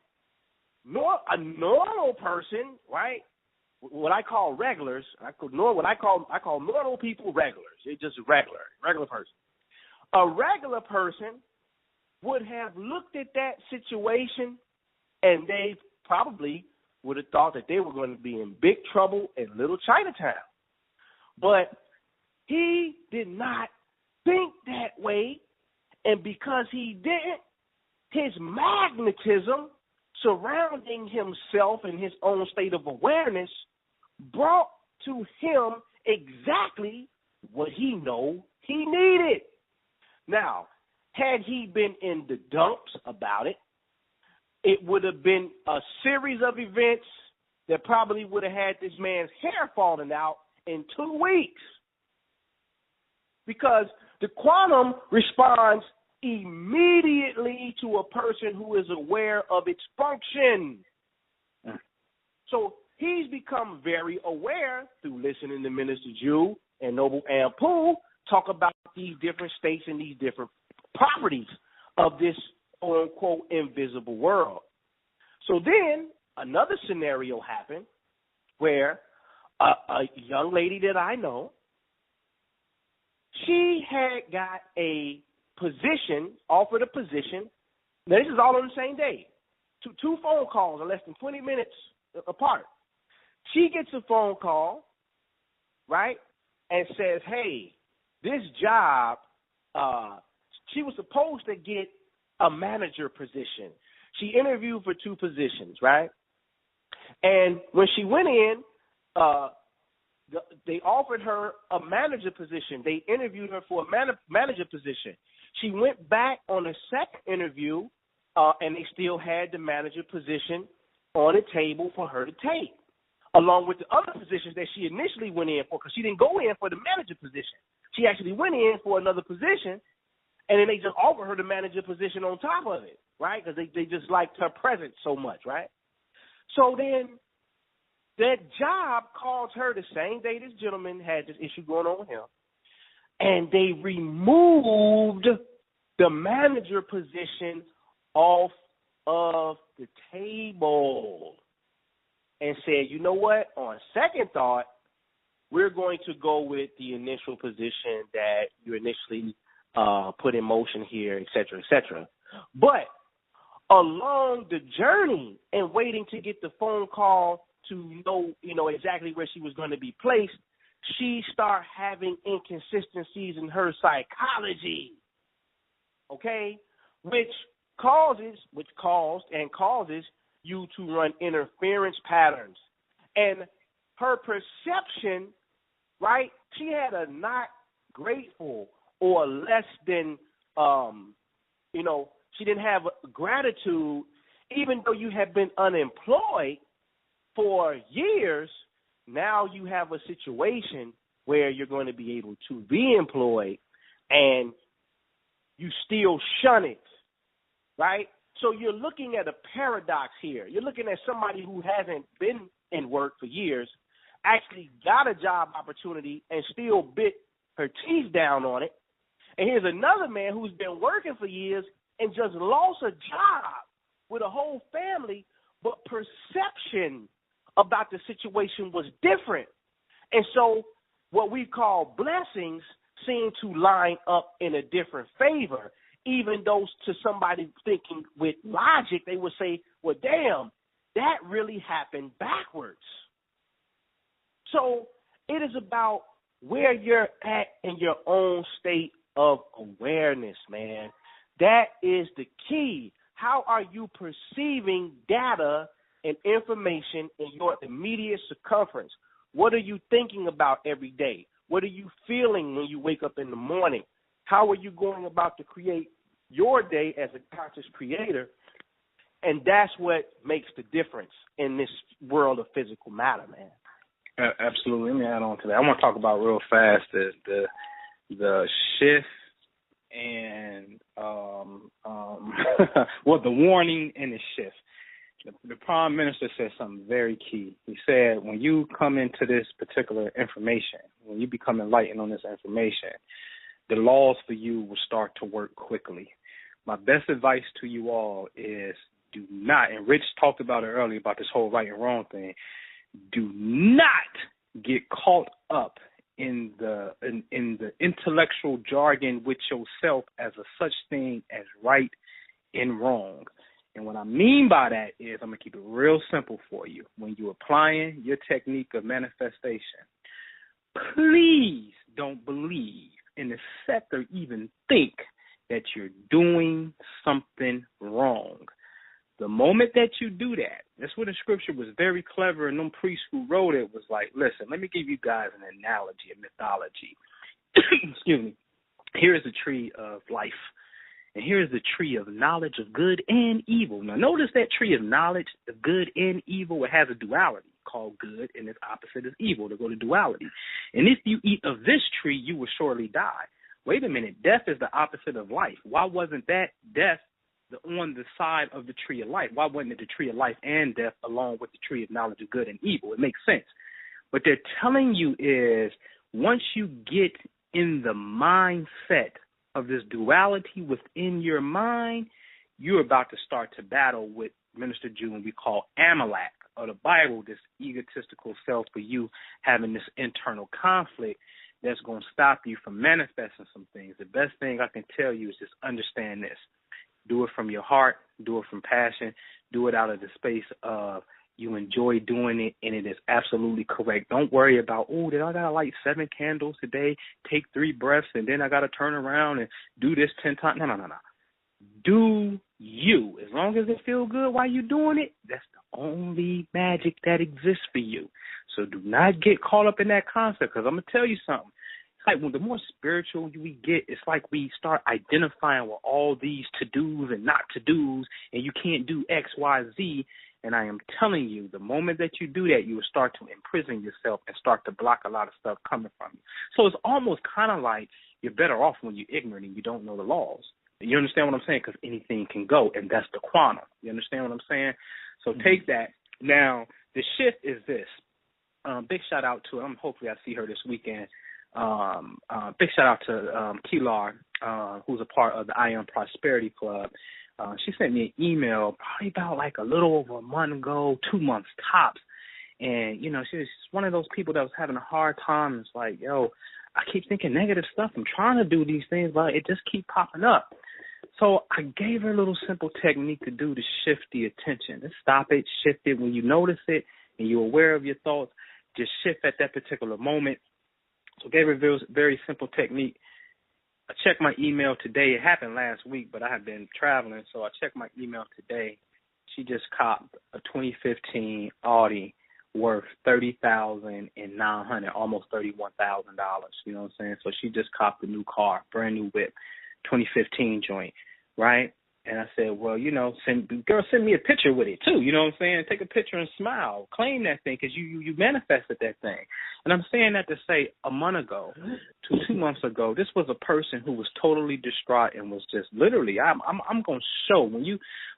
Speaker 4: a normal person, right, what I call regulars. I call normal people regulars. They're just regular person. A regular person would have looked at that situation, and they probably would have thought that they were going to be in big trouble in Little Chinatown. But he did not think that way, and because he didn't, his magnetism surrounding himself and his own state of awareness brought to him exactly what he know he needed. Now, had he been in the dumps about it, it would have been a series of events that probably would have had this man's hair falling out in 2 weeks. Because the quantum responds immediately to a person who is aware of its function. So he's become very aware through listening to Minister Jew and Noble Anpu talk about these different states and these different properties of this quote-unquote invisible world. So then another scenario happened where a young lady that I know, she had got a position, offered a position. Now, this is all on the same day. Two phone calls in less than 20 minutes apart. She gets a phone call, right, and says, hey, this job, she was supposed to get a manager position. She interviewed for 2 positions, right? And when she went in, they offered her a manager position. They interviewed her for a manager position. She went back on a second interview, and they still had the manager position on the table for her to take, along with the other positions that she initially went in for, because she didn't go in for the manager position. She actually went in for another position, and then they just offered her the manager position on top of it, right? Because they just liked her presence so much, right? So then that job calls her the same day this gentleman had this issue going on with him, and they removed the manager position off of the table and said, you know what, on second thought, we're going to go with the initial position that you initially put in motion here, et cetera, et cetera. But along the journey and waiting to get the phone call to know exactly where she was going to be placed, she started having inconsistencies in her psychology, okay, which causes you to run interference patterns. And her perception, right, she had a not grateful or less than, she didn't have gratitude, even though you have been unemployed for years. Now you have a situation where you're going to be able to be employed and you still shun it, right? So you're looking at a paradox here. You're looking at somebody who hasn't been in work for years, actually got a job opportunity and still bit her teeth down on it. And here's another man who's been working for years and just lost a job with a whole family, but perception about the situation was different. And so what we call blessings seem to line up in a different favor, even though to somebody thinking with logic, they would say, well, damn, that really happened backwards. So it is about where you're at in your own state of awareness, man. That is the key. How are you perceiving data and information in your immediate circumference? What are you thinking about every day? What are you feeling when you wake up in the morning? How are you going about to create your day as a conscious creator? And that's what makes the difference in this world of physical matter, man.
Speaker 3: Absolutely. Let me add on to that. I want to talk about real fast the shift and the warning and the shift. The Prime Minister said something very key. He said, when you come into this particular information, when you become enlightened on this information, the laws for you will start to work quickly. My best advice to you all is do not, and Rich talked about it earlier about this whole right and wrong thing, Do not get caught up in the intellectual jargon with yourself as a such thing as right and wrong. And what I mean by that is, I'm going to keep it real simple for you. When you're applying your technique of manifestation, please don't believe and accept or even think that you're doing something wrong. The moment that you do that, that's what the scripture was very clever, and them priests who wrote it was like, listen, let me give you guys an analogy, a mythology. Excuse me. Here is the tree of life, and here is the tree of knowledge of good and evil. Now, notice that tree of knowledge of good and evil, it has a duality called good, and its opposite is evil. They go to duality. And if you eat of this tree, you will surely die. Wait a minute. Death is the opposite of life. Why wasn't that death on the side of the tree of life? Why wasn't it the tree of life and death along with the tree of knowledge of good and evil? It makes sense. What they're telling you is once you get in the mindset of this duality within your mind, you're about to start to battle with Minister Jew and we call Amalek, or the Bible, this egotistical self for you having this internal conflict that's going to stop you from manifesting some things. The best thing I can tell you is just understand this. Do it from your heart. Do it from passion. Do it out of the space of you enjoy doing it, and it is absolutely correct. Don't worry about, oh, did I got to light 7 candles today, take 3 breaths, and then I got to turn around and do this 10 times. No. Do you. As long as it feels good while you're doing it, that's the only magic that exists for you. So do not get caught up in that concept, because I'm going to tell you something. It's like when the more spiritual we get, it's like we start identifying with all these to-dos and not to-dos, and you can't do X, Y, Z. And I am telling you, the moment that you do that, you will start to imprison yourself and start to block a lot of stuff coming from you. So it's almost kind of like you're better off when you're ignorant and you don't know the laws. You understand what I'm saying? Because anything can go, and that's the quantum. You understand what I'm saying? So take that. Now, the shift is this. Big shout out to her. Hopefully I see her this weekend. Big shout out to Kilar, who's a part of the I Am Prosperity Club. She sent me an email probably about like a little over a month ago, 2 months tops. And, you know, she's one of those people that was having a hard time. It's like, yo, I keep thinking negative stuff. I'm trying to do these things, but it just keep popping up. So I gave her a little simple technique to do to shift the attention. Just stop it, shift it. When you notice it and you're aware of your thoughts, just shift at that particular moment. So I gave her a very, very simple technique. I checked my email today. It happened last week, but I have been traveling, so I checked my email today. She just copped a 2015 Audi worth $30,900, almost $31,000. You know what I'm saying? So she just copped a new car, brand new whip, 2015 joint, right? And I said, well, you know, send me a picture with it too. You know what I'm saying? Take a picture and smile. Claim that thing because you manifested that thing. And I'm saying that to say a month ago, 2 months ago, this was a person who was totally distraught and was just literally, I'm going to show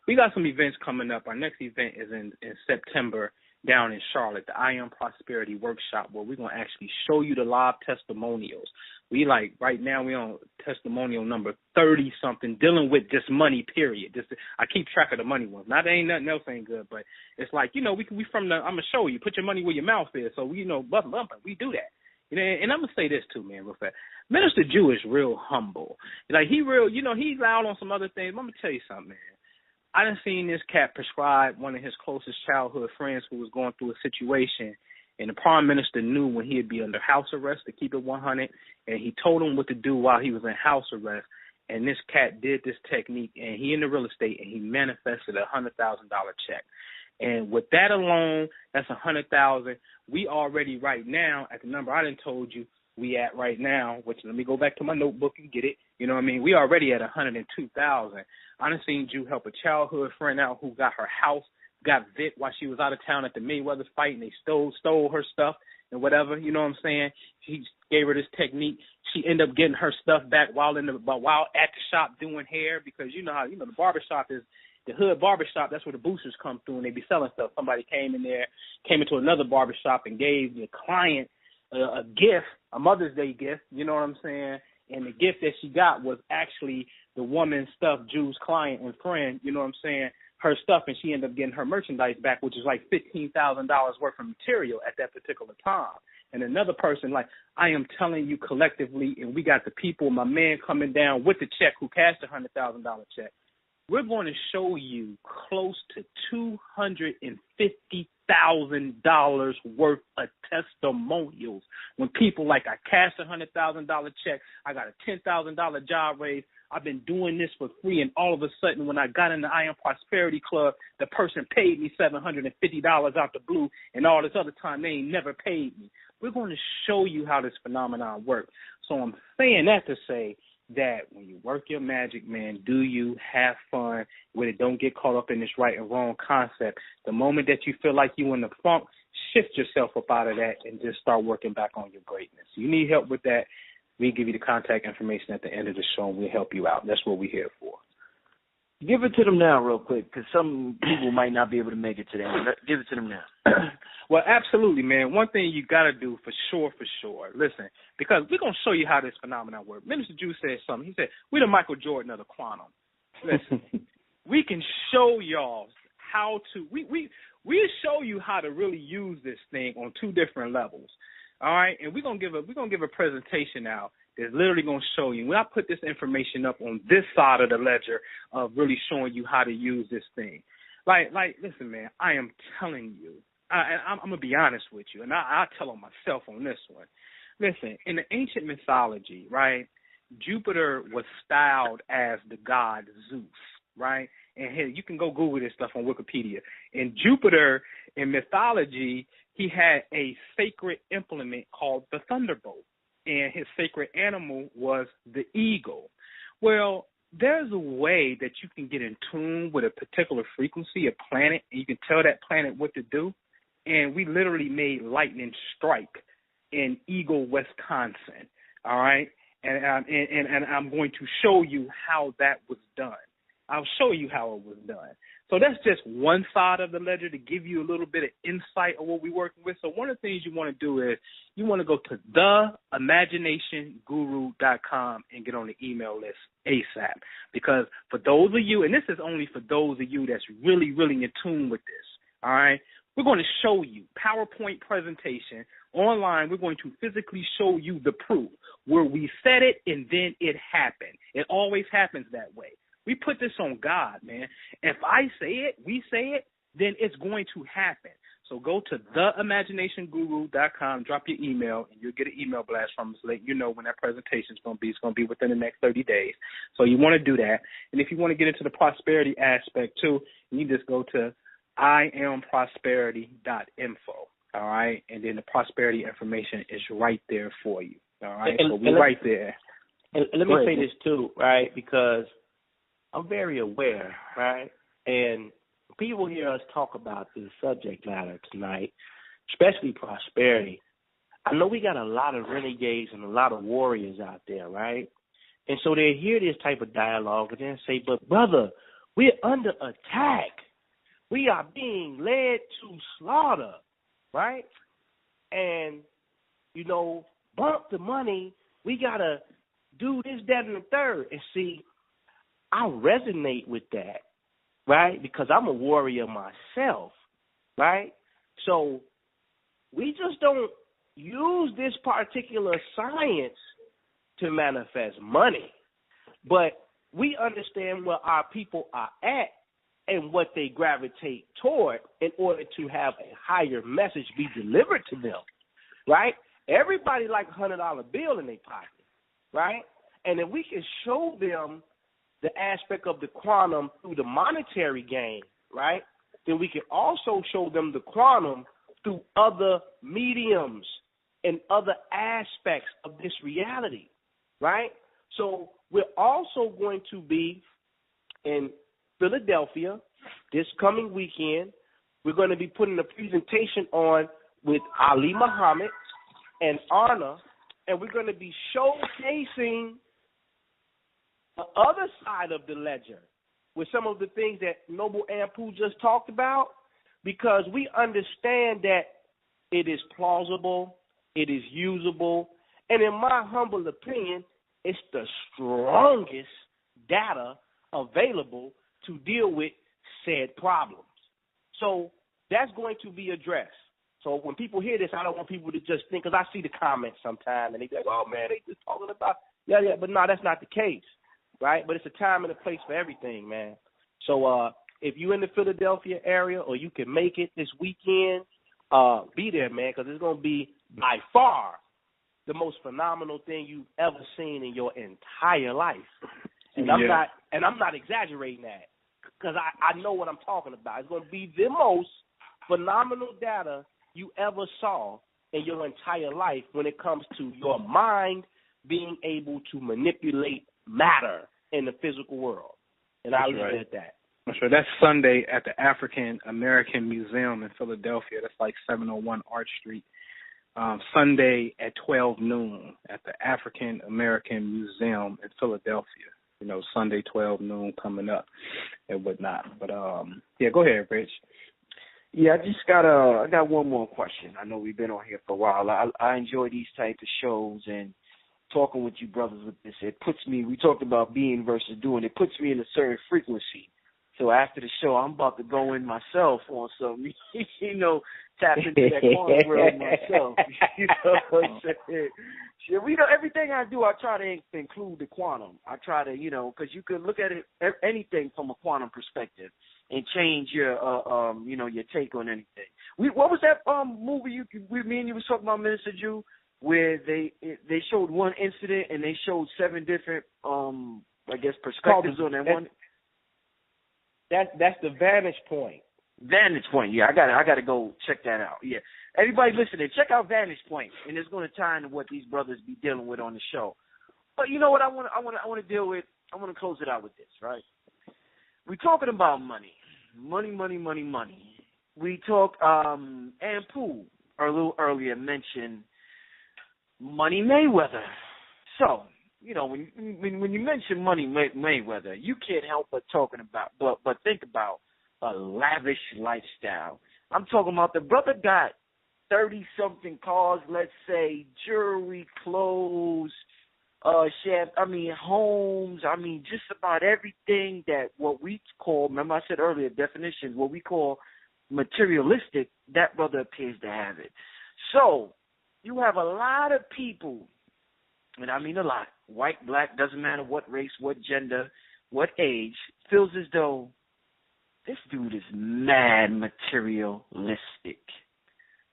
Speaker 3: we got some events coming up. Our next event is in September down in Charlotte, the I Am Prosperity Workshop, where we're going to actually show you the live testimonials. We right now we on testimonial number 30-something, dealing with just money, period. I keep track of the money ones. Not ain't nothing else ain't good, but it's like, you know, we from I'm going to show you, put your money where your mouth is. So, we, you know, bumping, we do that. You know, and I'm going to say this too, man, real fast. Minister Jew is real humble. Like, he real, you know, he's loud on some other things. But I'm going to tell you something, man. I done seen this cat prescribe one of his closest childhood friends who was going through a situation, and the prime minister knew when he'd be under house arrest, to keep it 100, and he told him what to do while he was in house arrest. And this cat did this technique, and he in the real estate, and he manifested a $100,000 check. And with that alone, that's $100,000. We already right now at the number I done told you we at right now, which let me go back to my notebook and get it. You know what I mean? We already at $102,000. I done seen you help a childhood friend out who got her house, got Vic while she was out of town at the Mayweather fight, and they stole her stuff and whatever. You know what I'm saying? He gave her this technique. She ended up getting her stuff back while at the shop doing hair, because you know how the barbershop is. The hood barbershop, that's where the boosters come through and they be selling stuff. Somebody came into another barbershop and gave the client a gift, a Mother's Day gift, you know what I'm saying? And the gift that she got was actually the woman's stuff, Jew's client and friend, you know what I'm saying? her stuff and she ended up getting her merchandise back, which is like $15,000 worth of material at that particular time. And another person, like, I am telling you collectively, and we got the people, my man coming down with the check who cashed a $100,000 check. We're going to show you close to $250,000 worth of testimonials when people like, I cashed a $100,000 check, I got a $10,000 job raise, I've been doing this for free, and all of a sudden when I got in the I Am Prosperity Club, the person paid me $750 out the blue, and all this other time they ain't never paid me. We're going to show you how this phenomenon works. So I'm saying that to say that when you work your magic, man, do you have fun with it? Don't get caught up in this right and wrong concept. The moment that you feel like you in the funk, shift yourself up out of that and just start working back on your greatness. You need help with that, we give you the contact information at the end of the show, and we'll help you out. That's what we're here for.
Speaker 2: Give it to them now real quick, because some people might not be able to make it today. Give it to them now.
Speaker 3: Well, absolutely, man. One thing you got to do for sure, listen, because we're going to show you how this phenomenon works. Minister Drew said something. He said, we're the Michael Jordan of the quantum. Listen, we can show y'all how to, we show you how to really use this thing on two different levels. All right, and we're gonna give a presentation out that's literally gonna show you. When I put this information up on this side of the ledger of really showing you how to use this thing, like, listen, man, I am telling you, I'm gonna be honest with you, and I tell on myself on this one. Listen, in the ancient mythology, right, Jupiter was styled as the god Zeus, right? And here, you can go Google this stuff on Wikipedia. In Jupiter, in mythology, he had a sacred implement called the thunderbolt, and his sacred animal was the eagle. Well, there's a way that you can get in tune with a particular frequency, a planet, and you can tell that planet what to do. And we literally made lightning strike in Eagle, Wisconsin, all right? And I'm going to show you how that was done. I'll show you how it was done. So that's just one side of the ledger to give you a little bit of insight of what we're working with. So one of the things you want to do is you want to go to theimaginationguru.com and get on the email list ASAP. Because for those of you, and this is only for those of you that's really, really in tune with this, all right, we're going to show you PowerPoint presentation online. We're going to physically show you the proof where we said it and then it happened. It always happens that way. We put this on God, man. If I say it, we say it, then it's going to happen. So go to theimaginationguru.com, drop your email, and you'll get an email blast from us letting you know when that presentation is going to be. It's going to be within the next 30 days. So you want to do that. And if you want to get into the prosperity aspect too, you just go to iamprosperity.info, all right? And then the prosperity information is right there for you, all right? So we're right there.
Speaker 4: And let me say this too, right, because I'm very aware, right? And people hear us talk about this subject matter tonight, especially prosperity. I know we got a lot of renegades and a lot of warriors out there, right? And so they hear this type of dialogue and then say, but brother, we're under attack. We are being led to slaughter, right? And, you know, bump the money. We got to do this, that, and the third. And see, I resonate with that, right? Because I'm a warrior myself, right? So we just don't use this particular science to manifest money, but we understand where our people are at and what they gravitate toward in order to have a higher message be delivered to them, right? Everybody like $100 bill in their pocket, right? And if we can show them the aspect of the quantum through the monetary gain, right, then we can also show them the quantum through other mediums and other aspects of this reality, right? So we're also going to be in Philadelphia this coming weekend. We're going to be putting a presentation on with Ali Muhammad and Arna, and we're going to be showcasing the other side of the ledger with some of the things that Noble Anpu just talked about, because we understand that it is plausible, it is usable, and in my humble opinion, it's the strongest data available to deal with said problems. So that's going to be addressed. So when people hear this, I don't want people to just think, because I see the comments sometimes, and they think, oh, man, they just talking about, yeah, but no, that's not the case, right? But it's a time and a place for everything, man. So if you're in the Philadelphia area or you can make it this weekend, be there, man, because it's going to be by far the most phenomenal thing you've ever seen in your entire life. And I'm not exaggerating that, because I know what I'm talking about. It's going to be the most phenomenal data you ever saw in your entire life when it comes to your mind being able to manipulate matter in the physical world. And I'll leave it at that.
Speaker 3: That's right. That's Sunday at the African American Museum in Philadelphia. That's like 701 Arch Street. Sunday at 12 noon at the African American Museum in Philadelphia. You know, Sunday 12 noon coming up and whatnot. But yeah, go ahead, Rich.
Speaker 2: Yeah, I got one more question. I know we've been on here for a while. I enjoy these type of shows and talking with you brothers with this. It puts me, we talked about being versus doing, it puts me in a certain frequency. So after the show, I'm about to go in myself on some, tap into that quantum world myself. You know what I'm saying? Everything I do, I try to include the quantum. I try to, because you can look at it, anything from a quantum perspective and change your, your take on anything. What was that movie me and you was talking about, Minister Jew, where they showed one incident and they showed 7 different, perspectives on that one?
Speaker 4: That's the Vantage Point.
Speaker 2: Vantage Point, yeah, I gotta go check that out. Yeah, everybody listening, check out Vantage Point, and it's going to tie into what these brothers be dealing with on the show. But you know what I want to deal with? I want to close it out with this, right? We're talking about money. We talk. Anpu a little earlier mentioned Money Mayweather. So when you mention Money Mayweather, you can't help but think about a lavish lifestyle. I'm talking about the brother got 30-something cars, let's say, jewelry, clothes, homes, just about everything that what we call, remember I said earlier, definitions, what we call materialistic, that brother appears to have it. So you have a lot of people, and I mean a lot, white, black, doesn't matter what race, what gender, what age, feels as though this dude is mad materialistic.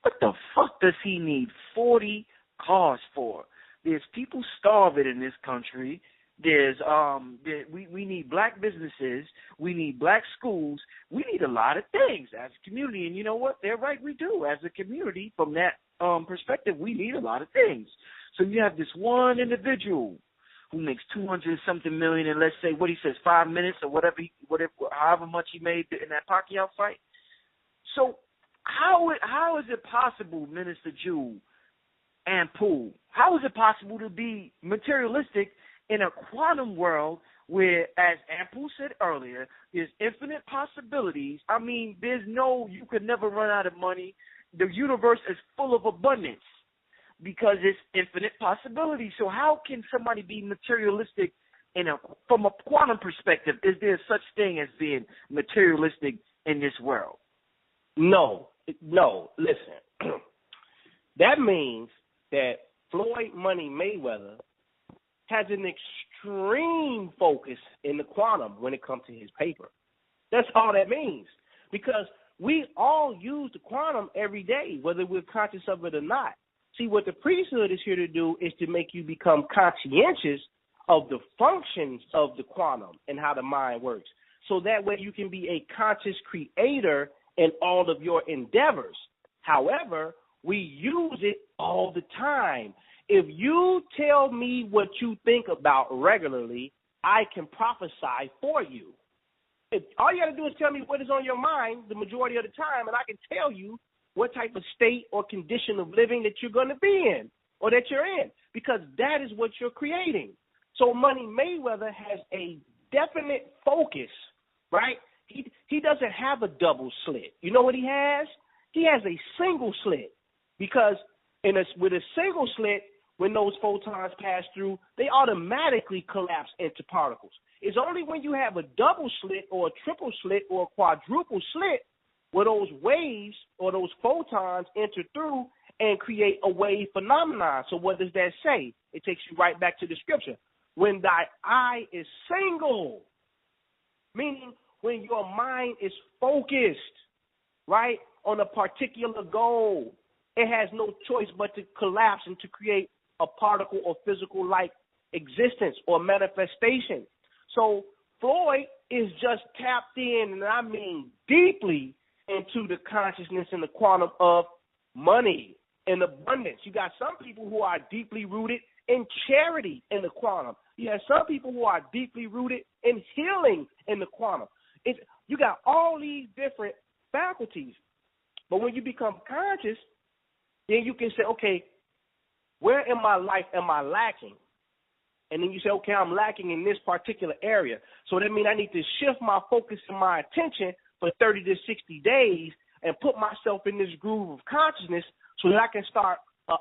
Speaker 2: What the fuck does he need 40 cars for? There's people starving in this country. There's we need black businesses. We need black schools. We need a lot of things as a community. And you know what? They're right, we do. As a community, from that perspective, we need a lot of things. So you have this one individual who makes 200-something million in, let's say, what he says, 5 minutes or whatever, however much he made in that Pacquiao fight. So how is it possible, Minister Jew and Poole, how is it possible to be materialistic in a quantum world where, as Anpu said earlier, there's infinite possibilities? I mean, you could never run out of money. The universe is full of abundance because it's infinite possibilities. So how can somebody be materialistic from a quantum perspective? Is there such thing as being materialistic in this world?
Speaker 4: No, listen. That means that Floyd Money Mayweather has an extreme focus in the quantum when it comes to his paper. That's all that means. Because we all use the quantum every day, whether we're conscious of it or not. See, what the priesthood is here to do is to make you become conscientious of the functions of the quantum and how the mind works. So that way you can be a conscious creator in all of your endeavors. However, we use it all the time. If you tell me what you think about regularly, I can prophesy for you. All you got to do is tell me what is on your mind the majority of the time, and I can tell you what type of state or condition of living that you're going to be in or that you're in, because that is what you're creating. So Money Mayweather has a definite focus, right? He doesn't have a double slit. You know what he has? He has a single slit, because with a single slit, when those photons pass through, they automatically collapse into particles. It's only when you have a double slit or a triple slit or a quadruple slit where those waves or those photons enter through and create a wave phenomenon. So what does that say? It takes you right back to the scripture. When thy eye is single, meaning when your mind is focused, right, on a particular goal, it has no choice but to collapse and to create a particle or physical-like existence or manifestation. So Floyd is just tapped in, and I mean deeply, into the consciousness and the quantum of money and abundance. You got some people who are deeply rooted in charity in the quantum. You have some people who are deeply rooted in healing in the quantum. You got all these different faculties. But when you become conscious, then you can say, okay, where in my life am I lacking? And then you say, okay, I'm lacking in this particular area. So that means I need to shift my focus and my attention for 30 to 60 days and put myself in this groove of consciousness so that I can start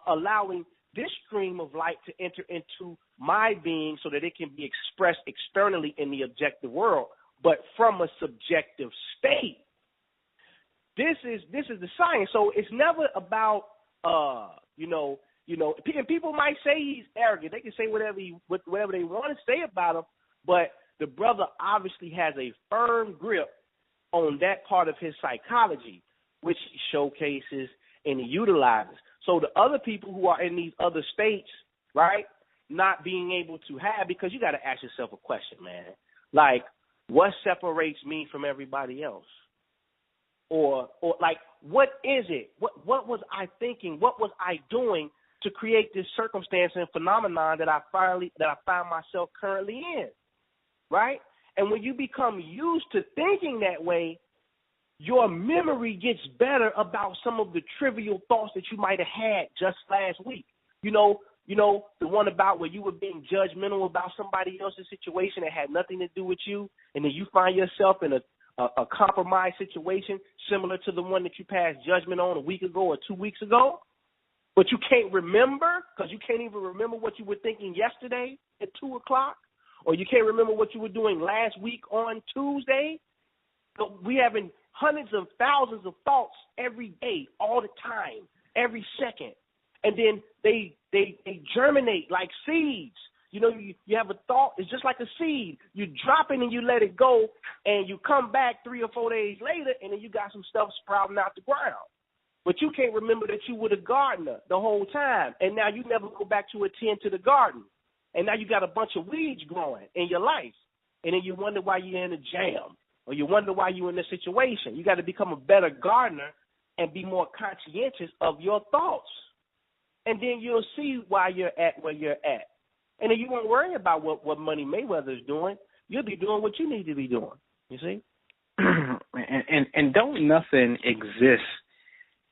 Speaker 4: allowing this stream of light to enter into my being so that it can be expressed externally in the objective world, but from a subjective state. This is the science. So it's never about, and people might say he's arrogant. They can say whatever they want to say about him, but the brother obviously has a firm grip on that part of his psychology, which he showcases and he utilizes. So the other people who are in these other states, right, not being able to have, because you got to ask yourself a question, man. Like, what separates me from everybody else? Or like, what is it? What was I thinking? What was I doing to create this circumstance and phenomenon that I find myself currently in, right? And when you become used to thinking that way, your memory gets better about some of the trivial thoughts that you might have had just last week. You know, the one about where you were being judgmental about somebody else's situation that had nothing to do with you, and then you find yourself in a compromised situation similar to the one that you passed judgment on a week ago or 2 weeks ago, but you can't remember because you can't even remember what you were thinking yesterday at 2 o'clock, or you can't remember what you were doing last week on Tuesday. So we having hundreds of thousands of thoughts every day, all the time, every second. And then they germinate like seeds. You know, you have a thought, it's just like a seed. You drop it and you let it go, and you come back 3 or 4 days later, and then you got some stuff sprouting out the ground. But you can't remember that you were the gardener the whole time, and now you never go back to attend to the garden. And now you got a bunch of weeds growing in your life, and then you wonder why you're in a jam, or you wonder why you're in this situation. You got to become a better gardener and be more conscientious of your thoughts. And then you'll see why you're at where you're at. And then you won't worry about what Money Mayweather's doing. You'll be doing what you need to be doing, you see?
Speaker 3: and don't nothing exist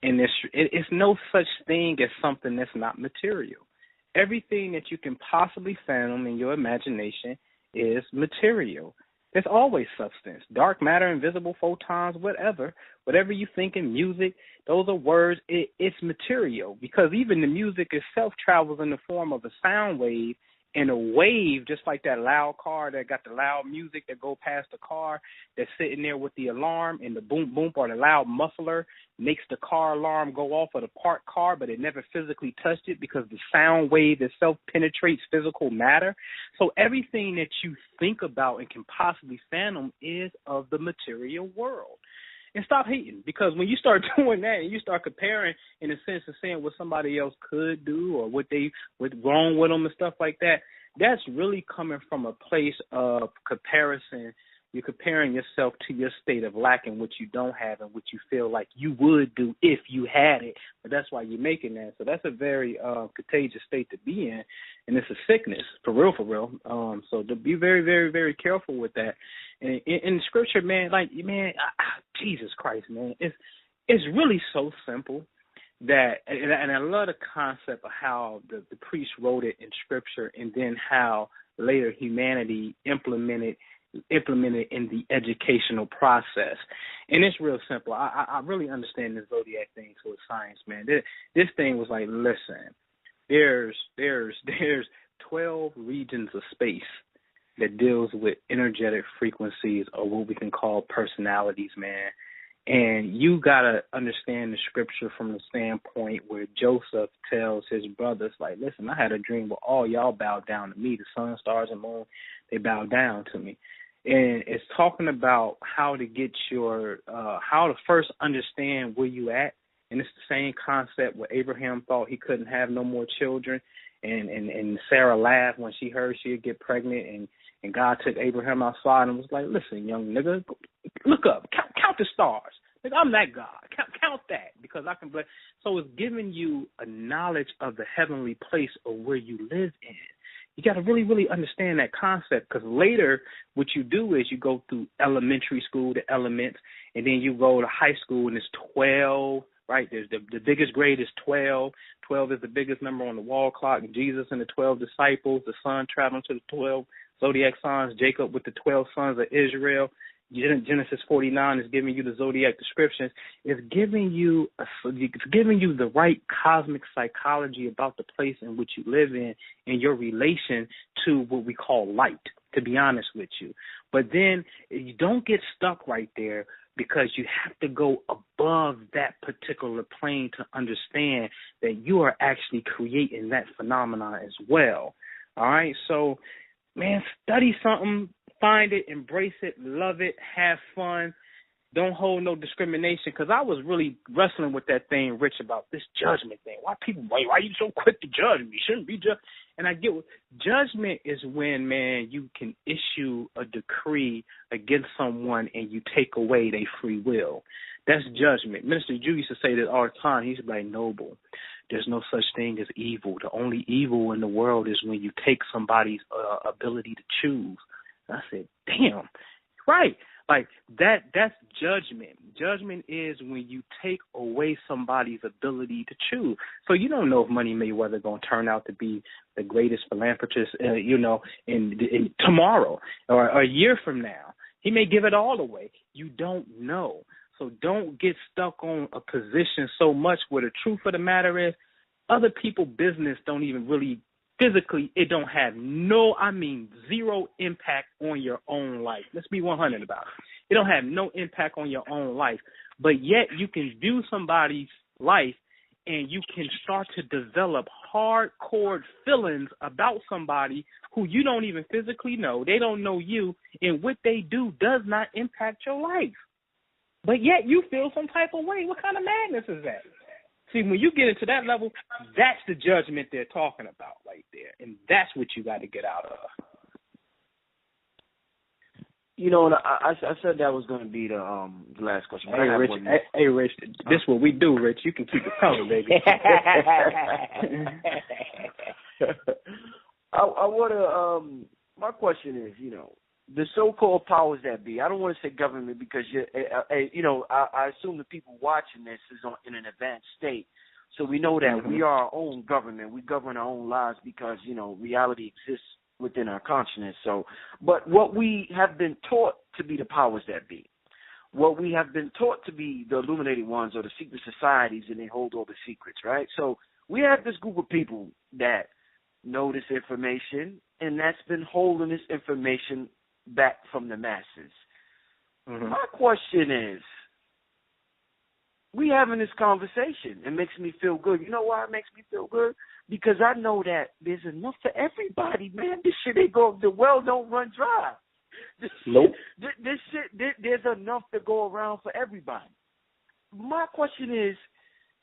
Speaker 3: in this. It's no such thing as something that's not material. Everything that you can possibly fathom in your imagination is material. There's always substance, dark matter, invisible photons, whatever you think in music, those are words. It's material, because even the music itself travels in the form of a sound wave, and a wave, just like that loud car that got the loud music that go past the car that's sitting there with the alarm, and the boom boom or the loud muffler makes the car alarm go off of the parked car, but it never physically touched it because the sound wave itself penetrates physical matter. So everything that you think about and can possibly fathom is of the material world. And stop hating, because when you start doing that and you start comparing in a sense of saying what somebody else could do or what's wrong with them and stuff like that, that's really coming from a place of comparison. You're comparing yourself to your state of lacking what you don't have and what you feel like you would do if you had it. But that's why you're making that. So that's a very contagious state to be in, and it's a sickness, for real. So to be very, very, very careful with that. And in Scripture, man, Jesus Christ, man, it's really so simple that, and I love the concept of how the priest wrote it in Scripture, and then how later humanity implemented in the educational process. And it's real simple. I really understand this zodiac thing to a science, man. This thing was like, listen, there's 12 regions of space that deals with energetic frequencies, or what we can call personalities, man. And you got to understand the scripture from the standpoint where Joseph tells his brothers, like, listen, I had a dream where all y'all bowed down to me, the sun, stars, and moon, they bowed down to me. And it's talking about how to get how to first understand where you at. And it's the same concept where Abraham thought he couldn't have no more children. And Sarah laughed when she heard she'd get pregnant. And God took Abraham outside and was like, listen, young nigga, look up, count the stars. Like, I'm that God. Count that, because I can bless. So it's giving you a knowledge of the heavenly place of where you live in. You got to really, really understand that concept, because later what you do is you go through elementary school, the elements, and then you go to high school, and it's 12, right? There's the biggest grade is 12. 12 is the biggest number on the wall clock. Jesus and the 12 disciples, the sun traveling to the 12 zodiac signs, Jacob with the 12 sons of Israel. Genesis 49 is giving you the zodiac descriptions. It's giving you the right cosmic psychology about the place in which you live in and your relation to what we call light, to be honest with you. But then you don't get stuck right there, because you have to go above that particular plane to understand that you are actually creating that phenomenon as well. All right, so, man, study something, find it, embrace it, love it, have fun. Don't hold no discrimination, because I was really wrestling with that thing, Rich, about this judgment thing. Why you so quick to judge me? Shouldn't be judged. And I get judgment is when, man, you can issue a decree against someone and you take away their free will. That's judgment. Minister Jew used to say that all the time. He used to be like, Noble, there's no such thing as evil. The only evil in the world is when you take somebody's ability to choose. I said, damn, right. Like that's judgment. Judgment is when you take away somebody's ability to choose. So you don't know if Money Mayweather going to turn out to be the greatest philanthropist, in tomorrow or a year from now. He may give it all away. You don't know. So don't get stuck on a position so much where the truth of the matter is other people's business don't even really physically, it don't have zero impact on your own life. Let's be 100 about it. It don't have no impact on your own life. But yet you can view somebody's life and you can start to develop hardcore feelings about somebody who you don't even physically know. They don't know you, and what they do does not impact your life. But yet you feel some type of way. What kind of madness is that? See, when you get into that level, that's the judgment they're talking about right there, and that's what you got to get out of.
Speaker 2: You know, and I said that was going to be the last question.
Speaker 3: Hey, Rich, this is what we do, Rich. You can keep it coming, baby.
Speaker 2: I want to. My question is, the so-called powers that be. I don't want to say government because I assume the people watching this is in an advanced state, so we know that we are our own government. We govern our own lives because reality exists within our consciousness. So, but what we have been taught to be the powers that be, what we have been taught to be the illuminated ones or the secret societies, and they hold all the secrets, right? So we have this group of people that know this information, and that's been holding this information back from the masses. My question is, we having this conversation. It makes me feel good. You know why it makes me feel good? Because I know that there's enough for everybody, man. This shit the well don't run dry.
Speaker 3: Nope.
Speaker 2: This shit, there's enough to go around for everybody. My question is,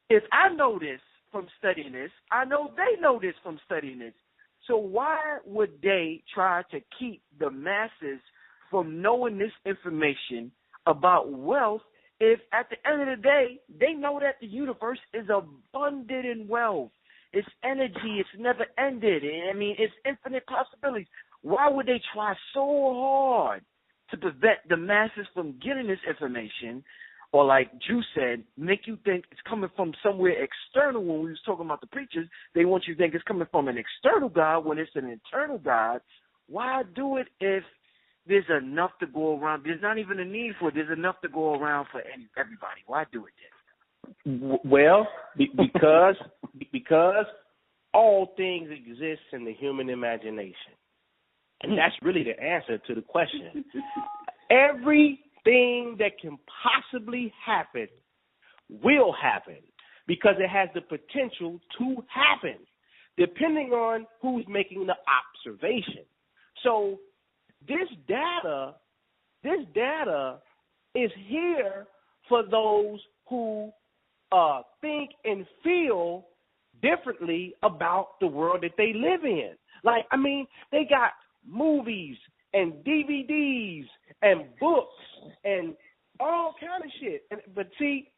Speaker 2: if I know this from studying this, I know they know this from studying this. So why would they try to keep the masses from knowing this information about wealth if at the end of the day they know that the universe is abundant in wealth? It's energy. It's never ended. I mean, it's infinite possibilities. Why would they try so hard to prevent the masses from getting this information? Or like Drew said, make you think it's coming from somewhere external. When we was talking about the preachers, they want you to think it's coming from an external God when it's an internal God. Why do it if there's enough to go around? There's not even a need for it. There's enough to go around for everybody. Why do it then?
Speaker 4: Well, because all things exist in the human imagination. And that's really the answer to the question. Everything that can possibly happen will happen because it has the potential to happen, depending on who's making the observation. So this data is here for those who think and feel differently about the world that they live in. Like, I mean, they got movies and DVDs and books and all kind of shit. But see,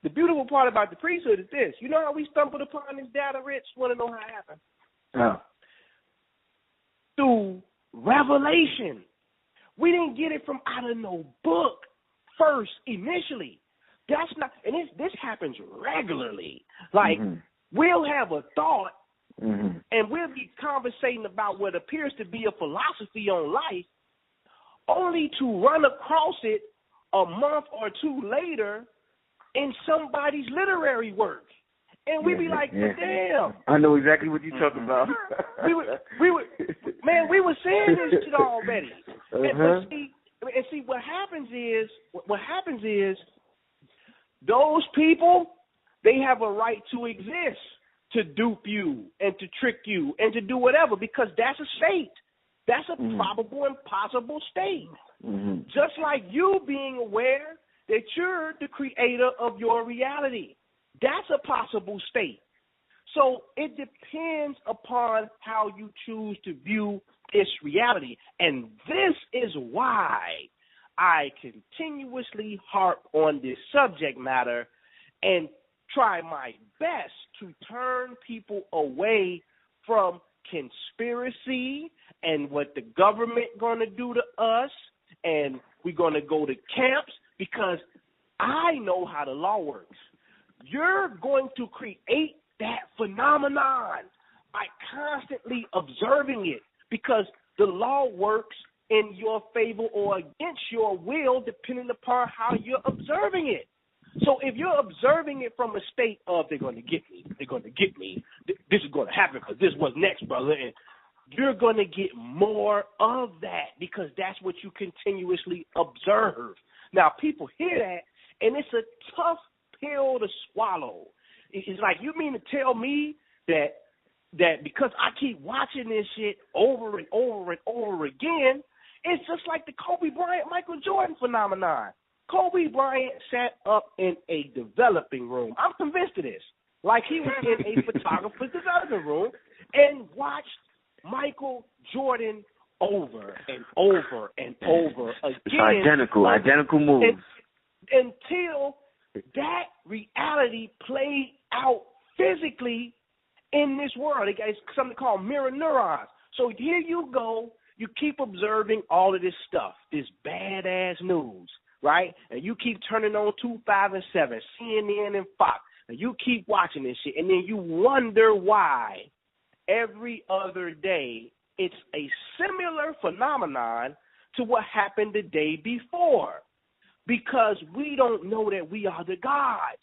Speaker 4: the beautiful part about the priesthood is this. You know how we stumbled upon this data, Rich? Want to know how it happened?
Speaker 2: Oh.
Speaker 4: Through revelation. We didn't get it from out of no book first, initially. That's not, and this happens regularly. Like, we'll have a thought, and we'll be conversating about what appears to be a philosophy on life, only to run across it a month or two later in somebody's literary work. And we be like, damn.
Speaker 2: I know exactly what you're talking about.
Speaker 4: we were saying this shit already. And see, what happens is those people, they have a right to exist, to dupe you and to trick you and to do whatever, because that's a state. That's a probable and possible state. Just like you being aware that you're the creator of your reality. That's a possible state. So it depends upon how you choose to view this reality. And this is why I continuously harp on this subject matter and try my best to turn people away from conspiracy and what the government going to do to us, and we're going to go to camps, because I know how the law works. You're going to create that phenomenon by constantly observing it, because the law works in your favor or against your will depending upon how you're observing it. So if you're observing it from a state of they're going to get me, this is going to happen because this was next, brother, and you're going to get more of that because that's what you continuously observe. Now, people hear that, and it's a tough pill to swallow. It's like, you mean to tell me that because I keep watching this shit over and over and over again, it's just like the Kobe Bryant, Michael Jordan phenomenon. Kobe Bryant sat up in a developing room. I'm convinced of this. Like he was in a photographer's development room and watched Michael Jordan over and over and over again.
Speaker 2: It's identical moves.
Speaker 4: Until that reality played out physically in this world. It's something called mirror neurons. So here you go. You keep observing all of this stuff, this badass news, right? And you keep turning on 2, 5, and 7, CNN and Fox, and you keep watching this shit, and then you wonder why every other day it's a similar phenomenon to what happened the day before, because we don't know that we are the gods,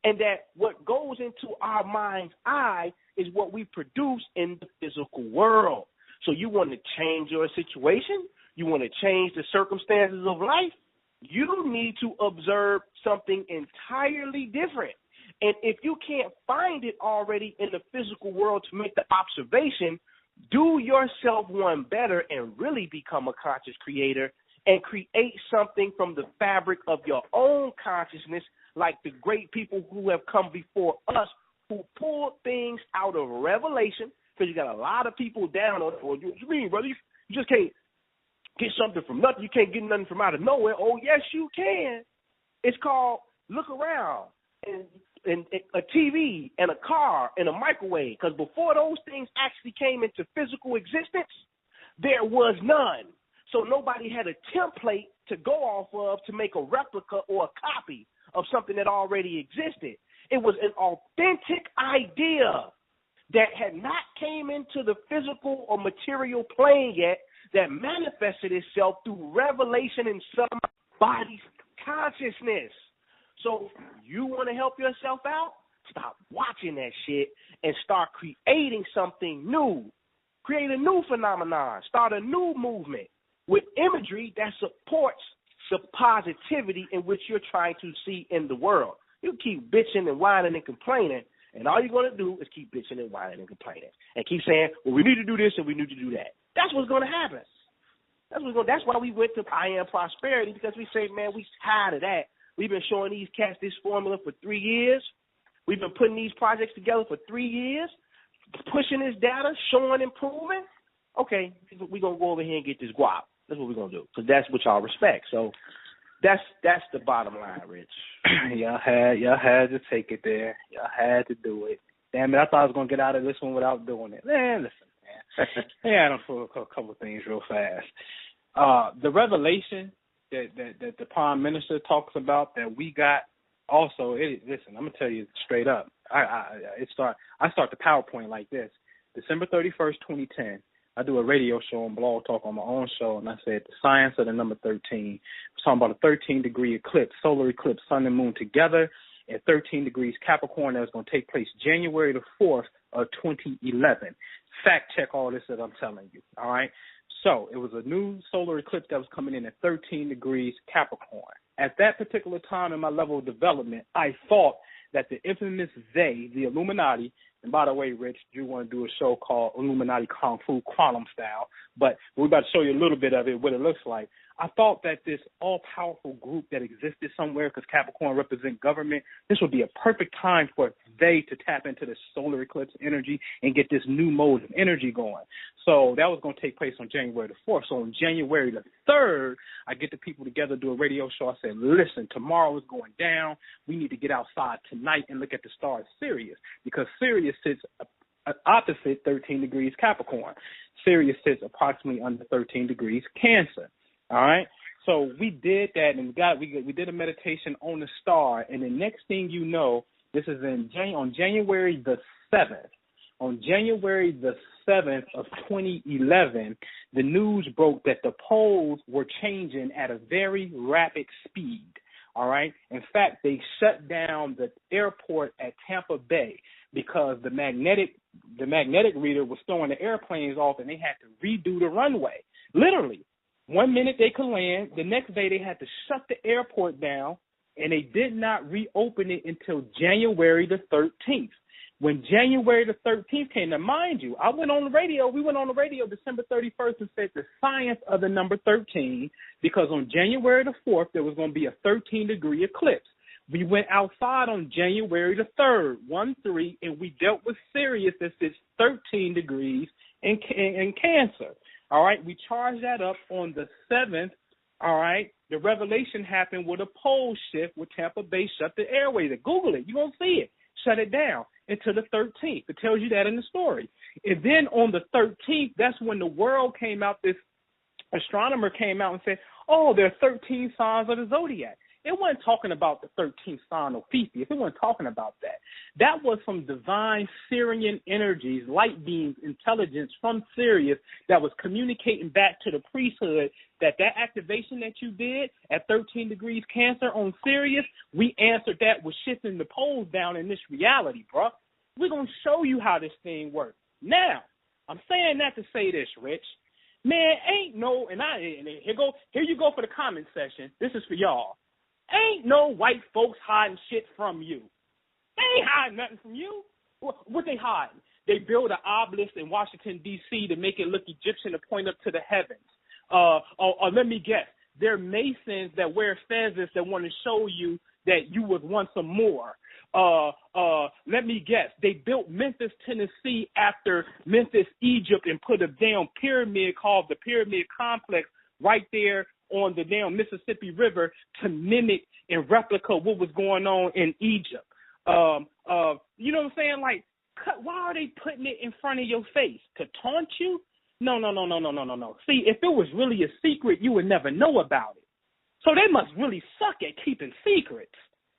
Speaker 4: and that what goes into our mind's eye is what we produce in the physical world. So you want to change your situation? You want to change the circumstances of life? You need to observe something entirely different. And if you can't find it already in the physical world to make the observation, do yourself one better and really become a conscious creator and create something from the fabric of your own consciousness, like the great people who have come before us, who pulled things out of revelation. Because you got a lot of people down on it. Well, you mean, brother? You just can't get something from nothing. You can't get nothing from out of nowhere. Oh, yes, you can. It's called look around and a TV and a car and a microwave. Because before those things actually came into physical existence, there was none. So nobody had a template to go off of to make a replica or a copy of something that already existed. It was an authentic idea that had not came into the physical or material plane yet, that manifested itself through revelation in somebody's consciousness. So you want to help yourself out? Stop watching that shit and start creating something new. Create a new phenomenon. Start a new movement with imagery that supports the positivity in which you're trying to see in the world. You keep bitching and whining and complaining, and all you're going to do is keep bitching and whining and complaining and keep saying, well, we need to do this and we need to do that. That's what's going to happen. That's why we went to I Am Prosperity, because we say, man, we tired of that. We've been showing these cats this formula for 3 years. We've been putting these projects together for 3 years, pushing this data, showing and proving. Okay, we're going to go over here and get this guap. That's what we're going to do, because that's what y'all respect. So that's the bottom line, Rich.
Speaker 3: y'all had to take it there. Y'all had to do it. Damn it, I thought I was going to get out of this one without doing it. Man, listen, man. Yeah, I don't for a couple of things real fast. The revelation that the Prime Minister talks about that we got also, listen, I'm going to tell you straight up. I start the PowerPoint like this. December 31st, 2010, I do a radio show on Blog Talk on my own show, and I said the science of the number 13. I was talking about a 13-degree eclipse, solar eclipse, sun and moon together at 13 degrees Capricorn that was going to take place January the 4th of 2011. Fact check all this that I'm telling you, all right? So it was a new solar eclipse that was coming in at 13 degrees Capricorn. At that particular time in my level of development, I thought that the infamous they, the Illuminati, and by the way, Rich, you want to do a show called Illuminati Kung Fu Quantum Style, but we're about to show you a little bit of it, what it looks like. I thought that this all-powerful group that existed somewhere, because Capricorn represents government, this would be a perfect time for they to tap into the solar eclipse energy and get this new mode of energy going. So that was going to take place on January the 4th. So on January the 3rd, I get the people together, do a radio show. I said, listen, tomorrow is going down. We need to get outside tonight and look at the stars Sirius, because Sirius sits opposite 13 degrees Capricorn. Sirius sits approximately under 13 degrees Cancer. All right, so we did that, and we did a meditation on the star, and the next thing you know, this is on January the 7th. On January the 7th of 2011, the news broke that the poles were changing at a very rapid speed. All right, in fact, they shut down the airport at Tampa Bay because the magnetic reader was throwing the airplanes off, and they had to redo the runway, literally. 1 minute they could land. The next day they had to shut the airport down, and they did not reopen it until January the 13th. When January the 13th came, now mind you, we went on the radio December 31st and said the science of the number 13, because on January the 4th there was going to be a 13-degree eclipse. We went outside on January the 3rd, 1-3, and we dealt with Sirius that sits 13 degrees in Cancer. All right, we charged that up on the 7th. All right, the revelation happened with a pole shift with Tampa Bay shut the airways. Google it, you're going to see it. Shut it down until the 13th. It tells you that in the story. And then on the 13th, that's when the world came out, this astronomer came out and said, oh, there are 13 signs of the zodiac. It wasn't talking about the 13th sign of Theseus. It wasn't talking about that. That was from divine Syrian energies, light beams, intelligence from Sirius that was communicating back to the priesthood that activation that you did at 13 degrees Cancer on Sirius, we answered that with shifting the poles down in this reality, bro. We're going to show you how this thing works. Now, I'm saying that to say this, Rich. Man, ain't no, and here you go for the comment section. This is for y'all. Ain't no white folks hiding shit from you. They ain't hiding nothing from you. What they hiding? They build an obelisk in Washington, D.C. to make it look Egyptian to point up to the heavens. Or let me guess, they're Masons that wear feathers that want to show you that you would want some more. Let me guess, they built Memphis, Tennessee after Memphis, Egypt, and put a damn pyramid called the Pyramid Complex right there on the damn Mississippi River to mimic and replica what was going on in Egypt. You know what I'm saying? Like, why are they putting it in front of your face? To taunt you? No. See, if it was really a secret, you would never know about it. So they must really suck at keeping secrets.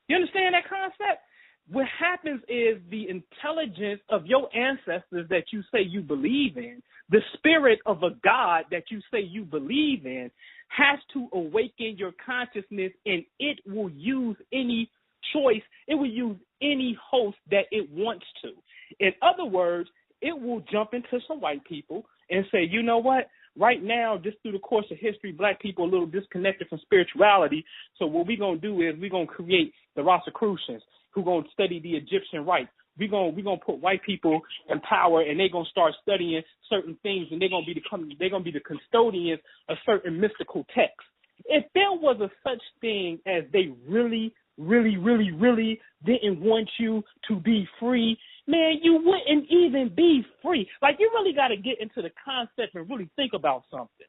Speaker 3: You understand that concept? What happens is the intelligence of your ancestors that you say you believe in, the spirit of a God that you say you believe in, has to awaken your consciousness, and it will use any choice, it will use any host that it wants to. In other words, it will jump into some white people and say, you know what? Right now, just through the course of history, black people are a little disconnected from spirituality. So what we're going to do is we're going to create the Rosicrucians who are going to study the Egyptian rites. We're going to put white people in power, and they're going to start studying certain things, and they're going to be the custodians of certain mystical texts. If there was a such thing as they really, really, really, really didn't want you to be free, man, you wouldn't even be free. Like, you really got to get into the concept and really think about something.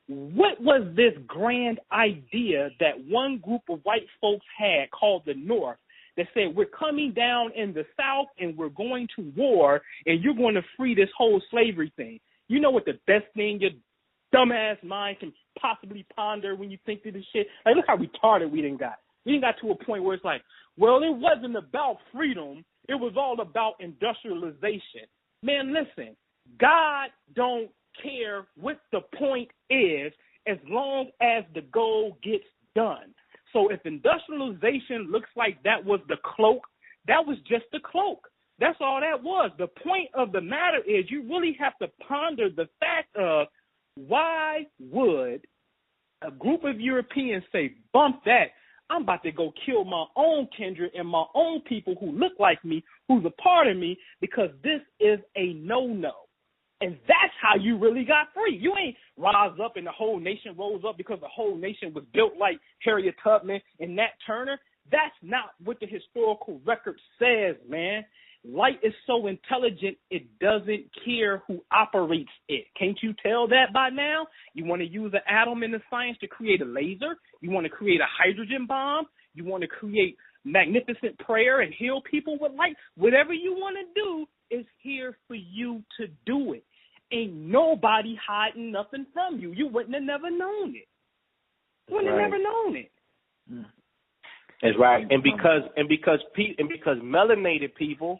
Speaker 3: What was this grand idea that one group of white folks had called the North that said, we're coming down in the South and we're going to war and you're going to free this whole slavery thing? You know what the best thing your dumbass mind can possibly ponder when you think of this shit? Like, look how retarded we done got. We done got to a point where it's like, well, it wasn't about freedom. It was all about industrialization. Man, listen, God don't care what the point is as long as the goal gets done. So if industrialization looks like that was the cloak, that was just the cloak. That's all that was. The point of the matter is you really have to ponder the fact of why would a group of Europeans say, bump that, I'm about to go kill my own kindred and my own people who look like me, who's a part of me, because this is a no-no. And that's how you really got free. You ain't rise up and the whole nation rose up because the whole nation was built like Harriet Tubman and Nat Turner. That's not what the historical record says, man. Light is so intelligent, it doesn't care who operates it. Can't you tell that by now? You want to use an atom in the science to create a laser? You want to create a hydrogen bomb? You want to create magnificent prayer and heal people with light? Whatever you want to do is here for you to do it. Ain't nobody hiding nothing from you. You wouldn't have never known it. You wouldn't have never known it.
Speaker 4: That's right. And because melanated people,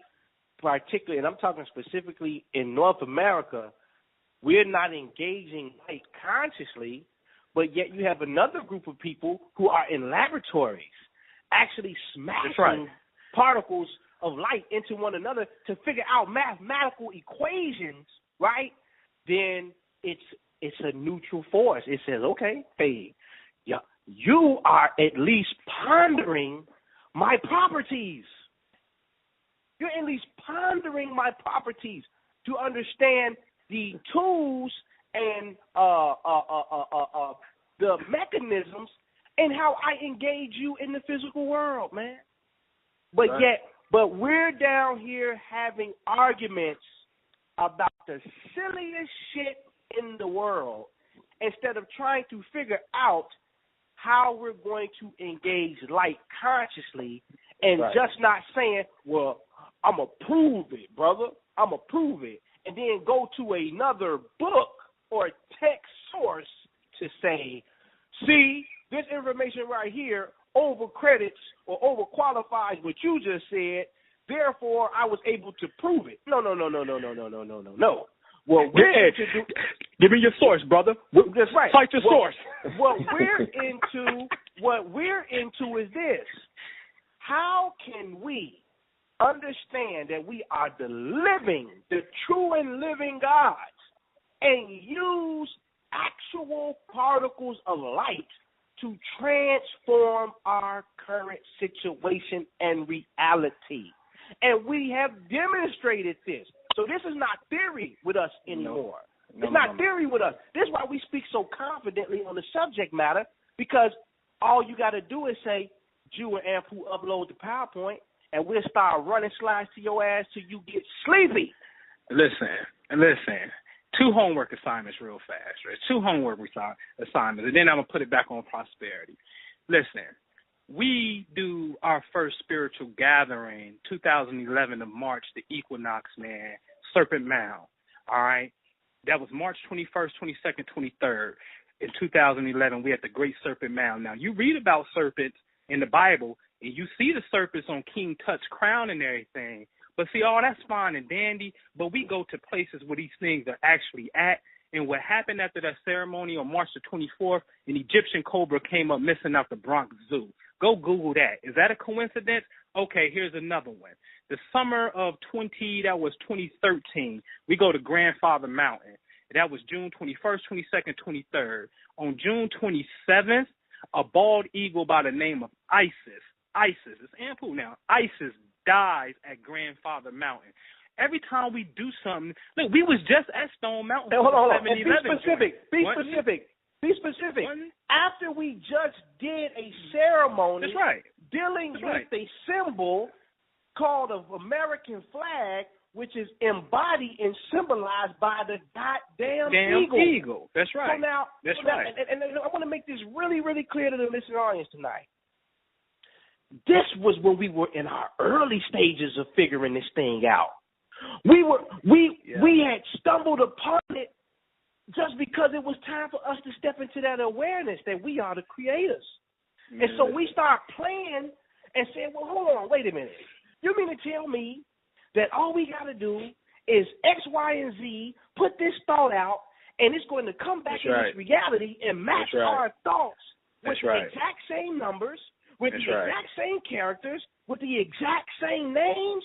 Speaker 4: particularly, and I'm talking specifically in North America, we're not engaging light consciously, but yet you have another group of people who are in laboratories actually smashing particles of light into one another to figure out mathematical equations, right? Then it's a neutral force. It says, okay, hey, yeah, you are at least pondering my properties. You're at least pondering my properties to understand the tools and the mechanisms and how I engage you in the physical world, man. But But we're down here having arguments about the silliest shit in the world instead of trying to figure out how we're going to engage light consciously and just not saying, well, I'm going to prove it, brother. I'm going to prove it. And then go to another book or text source to say, see, this information right here overcredits or overqualifies what you just said. Therefore, I was able to prove it. No. Well,
Speaker 3: give me your source, brother.
Speaker 4: That's right.
Speaker 3: Cite your source.
Speaker 4: What we're into is this: how can we understand that we are the true and living gods, and use actual particles of light to transform our current situation and reality? And we have demonstrated this. So this is not theory with us anymore. It's not theory with us. This is why we speak so confidently on the subject matter, because all you got to do is say, Jew and Anpu upload the PowerPoint, and we'll start running slides to your ass till you get sleepy.
Speaker 3: Listen. 2 homework assignments real fast, right? 2 homework assignments, and then I'm going to put it back on prosperity. Listen, we do our first spiritual gathering, 2011 of March, the equinox, man, Serpent Mound, all right? That was March 21st, 22nd, 23rd. In 2011, we had the Great Serpent Mound. Now, you read about serpents in the Bible, and you see the serpents on King Tut's crown and everything. But see, all that's fine and dandy, but we go to places where these things are actually at. And what happened after that ceremony on March the 24th, an Egyptian cobra came up missing out the Bronx Zoo. Go Google that. Is that a coincidence? Okay, here's another one. The summer of 2013, we go to Grandfather Mountain. That was June 21st, 22nd, 23rd. On June 27th, a bald eagle by the name of Isis, it's Anpu now, Isis dies at Grandfather Mountain. Every time we do something, look, we was just at Stone Mountain.
Speaker 4: Hey, hold on.
Speaker 3: Be specific.
Speaker 4: Be specific. After we just did a ceremony dealing with a symbol called the American flag, which is embodied and symbolized by the goddamn eagle.
Speaker 3: That's right.
Speaker 4: So now, And I want to make this really, really clear to the listening audience tonight. This was when we were in our early stages of figuring this thing out. We had stumbled upon it just because it was time for us to step into that awareness that we are the creators. Mm-hmm. And so we start playing and saying, well, hold on, wait a minute. You mean to tell me that all we got to do is X, Y, and Z, put this thought out, and it's going to come back in this reality and match our thoughts with the exact same numbers, with the exact same characters, with the exact same names?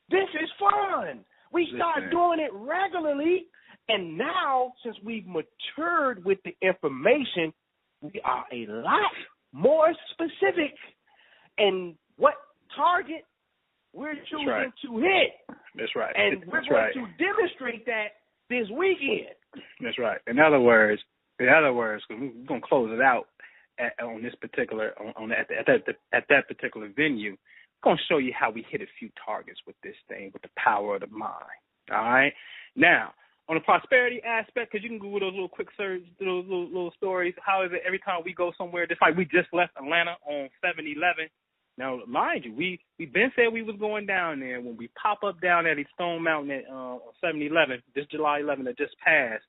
Speaker 4: This is fun. We start doing it regularly, and now, since we've matured with the information, we are a lot more specific in what target we're choosing to hit.
Speaker 3: That's right.
Speaker 4: And we're going to demonstrate that this weekend.
Speaker 3: That's right. In other words, because we're going to close it out on this particular at that particular venue. I'm going to show you how we hit a few targets with this thing, with the power of the mind. All right. Now, on the prosperity aspect, because you can Google those little quick search, those little stories. How is it every time we go somewhere? Just like we just left Atlanta on 7-11. Now, mind you, we been said we was going down there. When we pop up down at Stone Mountain on 7-11, this July 11th that just passed,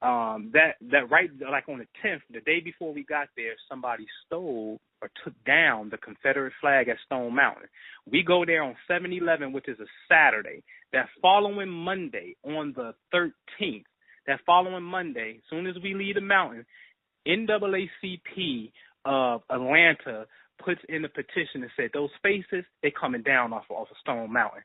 Speaker 3: that right, like on the 10th, the day before we got there, somebody stole or took down the Confederate flag at Stone Mountain. We go there on 7-11, which is a Saturday. That following Monday, on the 13th, as soon as we leave the mountain, NAACP of Atlanta puts in a petition and said those spaces, they coming down off of Stone Mountain.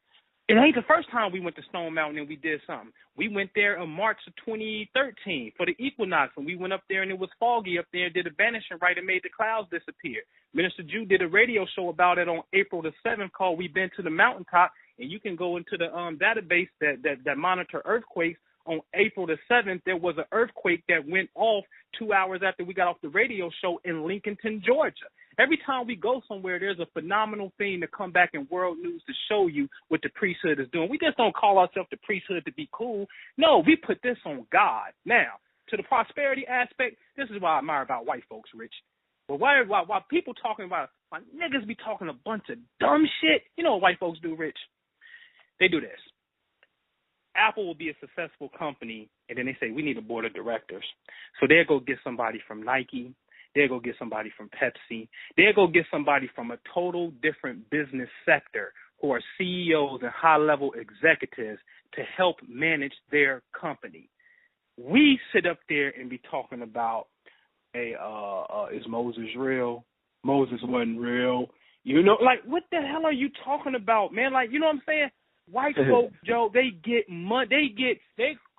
Speaker 3: It ain't the first time we went to Stone Mountain and we did something. We went there in March of 2013 for the equinox, and we went up there and it was foggy up there and did a vanishing right and made the clouds disappear. Minister Jew did a radio show about it on April the 7th called We've Been to the Mountaintop, and you can go into the database that monitor earthquakes. On April the 7th, there was an earthquake that went off 2 hours after we got off the radio show in Lincolnton, Georgia. Every time we go somewhere, there's a phenomenal thing to come back in world news to show you what the priesthood is doing. We just don't call ourselves the priesthood to be cool. No, we put this on God. Now, to the prosperity aspect, this is what I admire about white folks, Rich. But why people talking about, why niggas be talking a bunch of dumb shit, you know what white folks do, Rich? They do this. Apple will be a successful company, and then they say, we need a board of directors. So they'll go get somebody from Nike. They'll go get somebody from Pepsi. They'll go get somebody from a total different business sector who are CEOs and high-level executives to help manage their company. We sit up there and be talking about, is Moses real? Moses wasn't real. You know, like, what the hell are you talking about, man? Like, you know what I'm saying? White folk, Joe, they get money.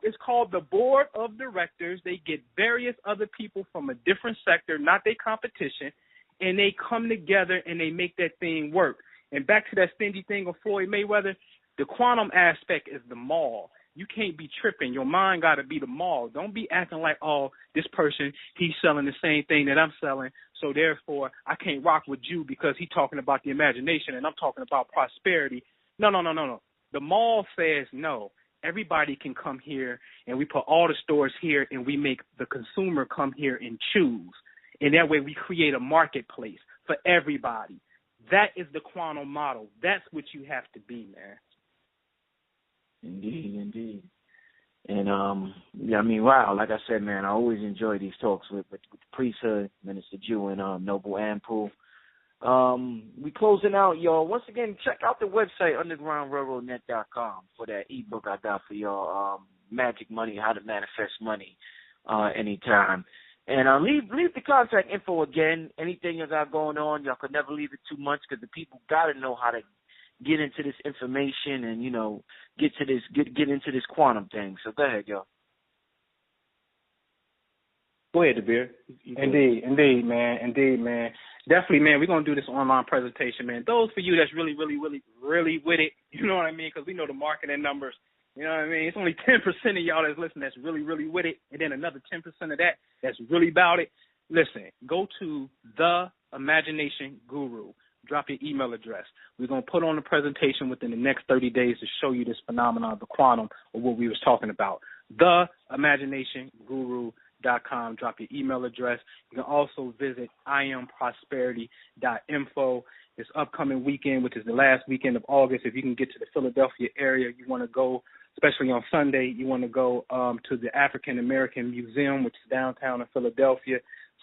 Speaker 3: It's called the board of directors. They get various other people from a different sector, not their competition, and they come together and they make that thing work. And back to that stingy thing of Floyd Mayweather, the quantum aspect is the mall. You can't be tripping. Your mind got to be the mall. Don't be acting like, oh, this person, he's selling the same thing that I'm selling, so therefore I can't rock with you because he's talking about the imagination and I'm talking about prosperity. No. The mall says no. Everybody can come here, and we put all the stores here, and we make the consumer come here and choose. And that way we create a marketplace for everybody. That is the quantum model. That's what you have to be, man.
Speaker 1: Indeed. And, I mean, wow, like I said, man, I always enjoy these talks with the priesthood, Minister Jew, and Noble Anpu. We closing out, y'all. Once again, check out the website, undergroundrailroadnet.com, for that ebook I got for y'all, Magic Money, How to Manifest Money, anytime.
Speaker 2: And leave the contact info again. Anything you got going on, y'all could never leave it too much because the people got to know how to get into this information and, you know, get into this quantum thing. So go ahead, y'all.
Speaker 4: Go ahead, DeBeer.
Speaker 3: Indeed, man. Definitely, man, we're going to do this online presentation, man. Those for you that's really with it, you know what I mean, because we know the marketing numbers, you know what I mean? It's only 10% of y'all that's listening that's really with it, and then another 10% of that's really about it. Listen, go to The Imagination Guru. Drop your email address. We're going to put on a presentation within the next 30 days to show you this phenomenon of the quantum or what we was talking about. TheImaginationguru.com. Drop your email address. You can also visit IamProsperity.info. This upcoming weekend, which is the last weekend of August, if you can get to the Philadelphia area, you want to go, especially on Sunday, you want to go to the African American Museum, which is downtown in Philadelphia,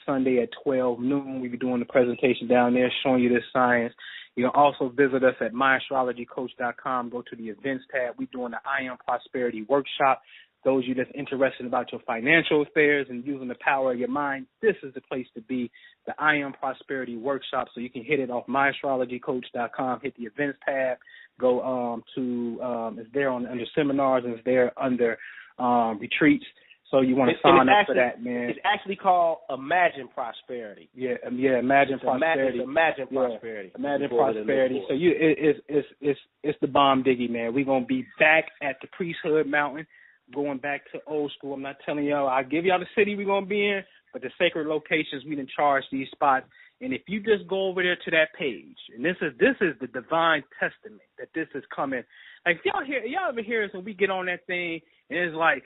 Speaker 3: Sunday at 12 noon. We'll be doing the presentation down there showing you this science. You can also visit us at myastrologycoach.com. Go to the events tab. We're doing the I Am Prosperity Workshop. Those of you that's interested about your financial affairs and using the power of your mind, this is the place to be, the I Am Prosperity Workshop. So you can hit it off myastrologycoach.com, hit the events tab, go it's there under seminars, and it's there under retreats. So you want to sign up for that, man.
Speaker 4: It's actually called Imagine Prosperity.
Speaker 3: Yeah, Imagine Prosperity.
Speaker 4: Imagine Prosperity.
Speaker 3: Imagine Prosperity. So it's the bomb diggy, man. We're gonna be back at the Priesthood Mountain, going back to old school. I'm not telling y'all. I'll give y'all the city we're gonna be in, but the sacred locations we done charge these spots. And if you just go over there to that page, and this is the divine testament that this is coming. Like y'all ever hear us when we get on that thing and it's like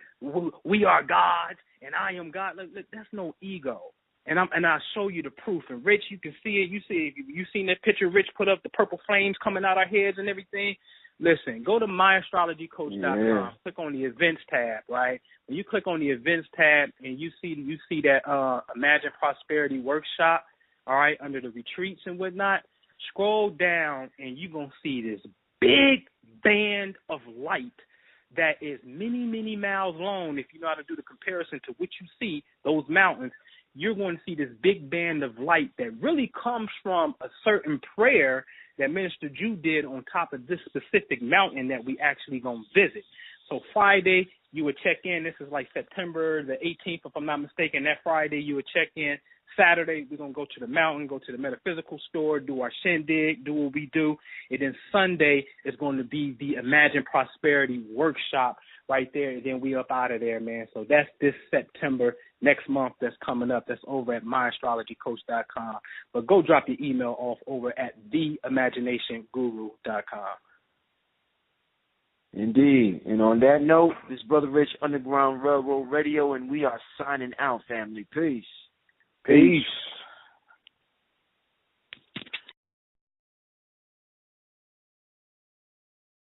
Speaker 3: we are gods and I am God. Look, that's no ego. And I'll show you the proof. And Rich, you can see it. You see it. You seen that picture Rich put up, the purple flames coming out our heads and everything. Listen, go to myastrologycoach.com.
Speaker 2: Yeah.
Speaker 3: Click on the events tab, right? When you click on the events tab and you see that Imagine Prosperity Workshop, all right, under the retreats and whatnot, scroll down and you're going to see this big band of light that is many miles long. If you know how to do the comparison to what you see, those mountains, you're going to see this big band of light that really comes from a certain prayer that Minister Jew did on top of this specific mountain that we actually going to visit. So Friday, you would check in. This is like September the 18th, if I'm not mistaken. That Friday, you would check in. Saturday, we're going to go to the mountain, go to the metaphysical store, do our shindig, do what we do. And then Sunday is going to be the Imagine Prosperity Workshop right there. And then we up out of there, man. So that's this September, next month that's coming up. That's over at myastrologycoach.com. But go drop your email off over at theImaginationguru.com.
Speaker 2: Indeed. And on that note, this Brother Rich, Underground Railroad Radio, and we are signing out, family. Peace.
Speaker 3: Peace.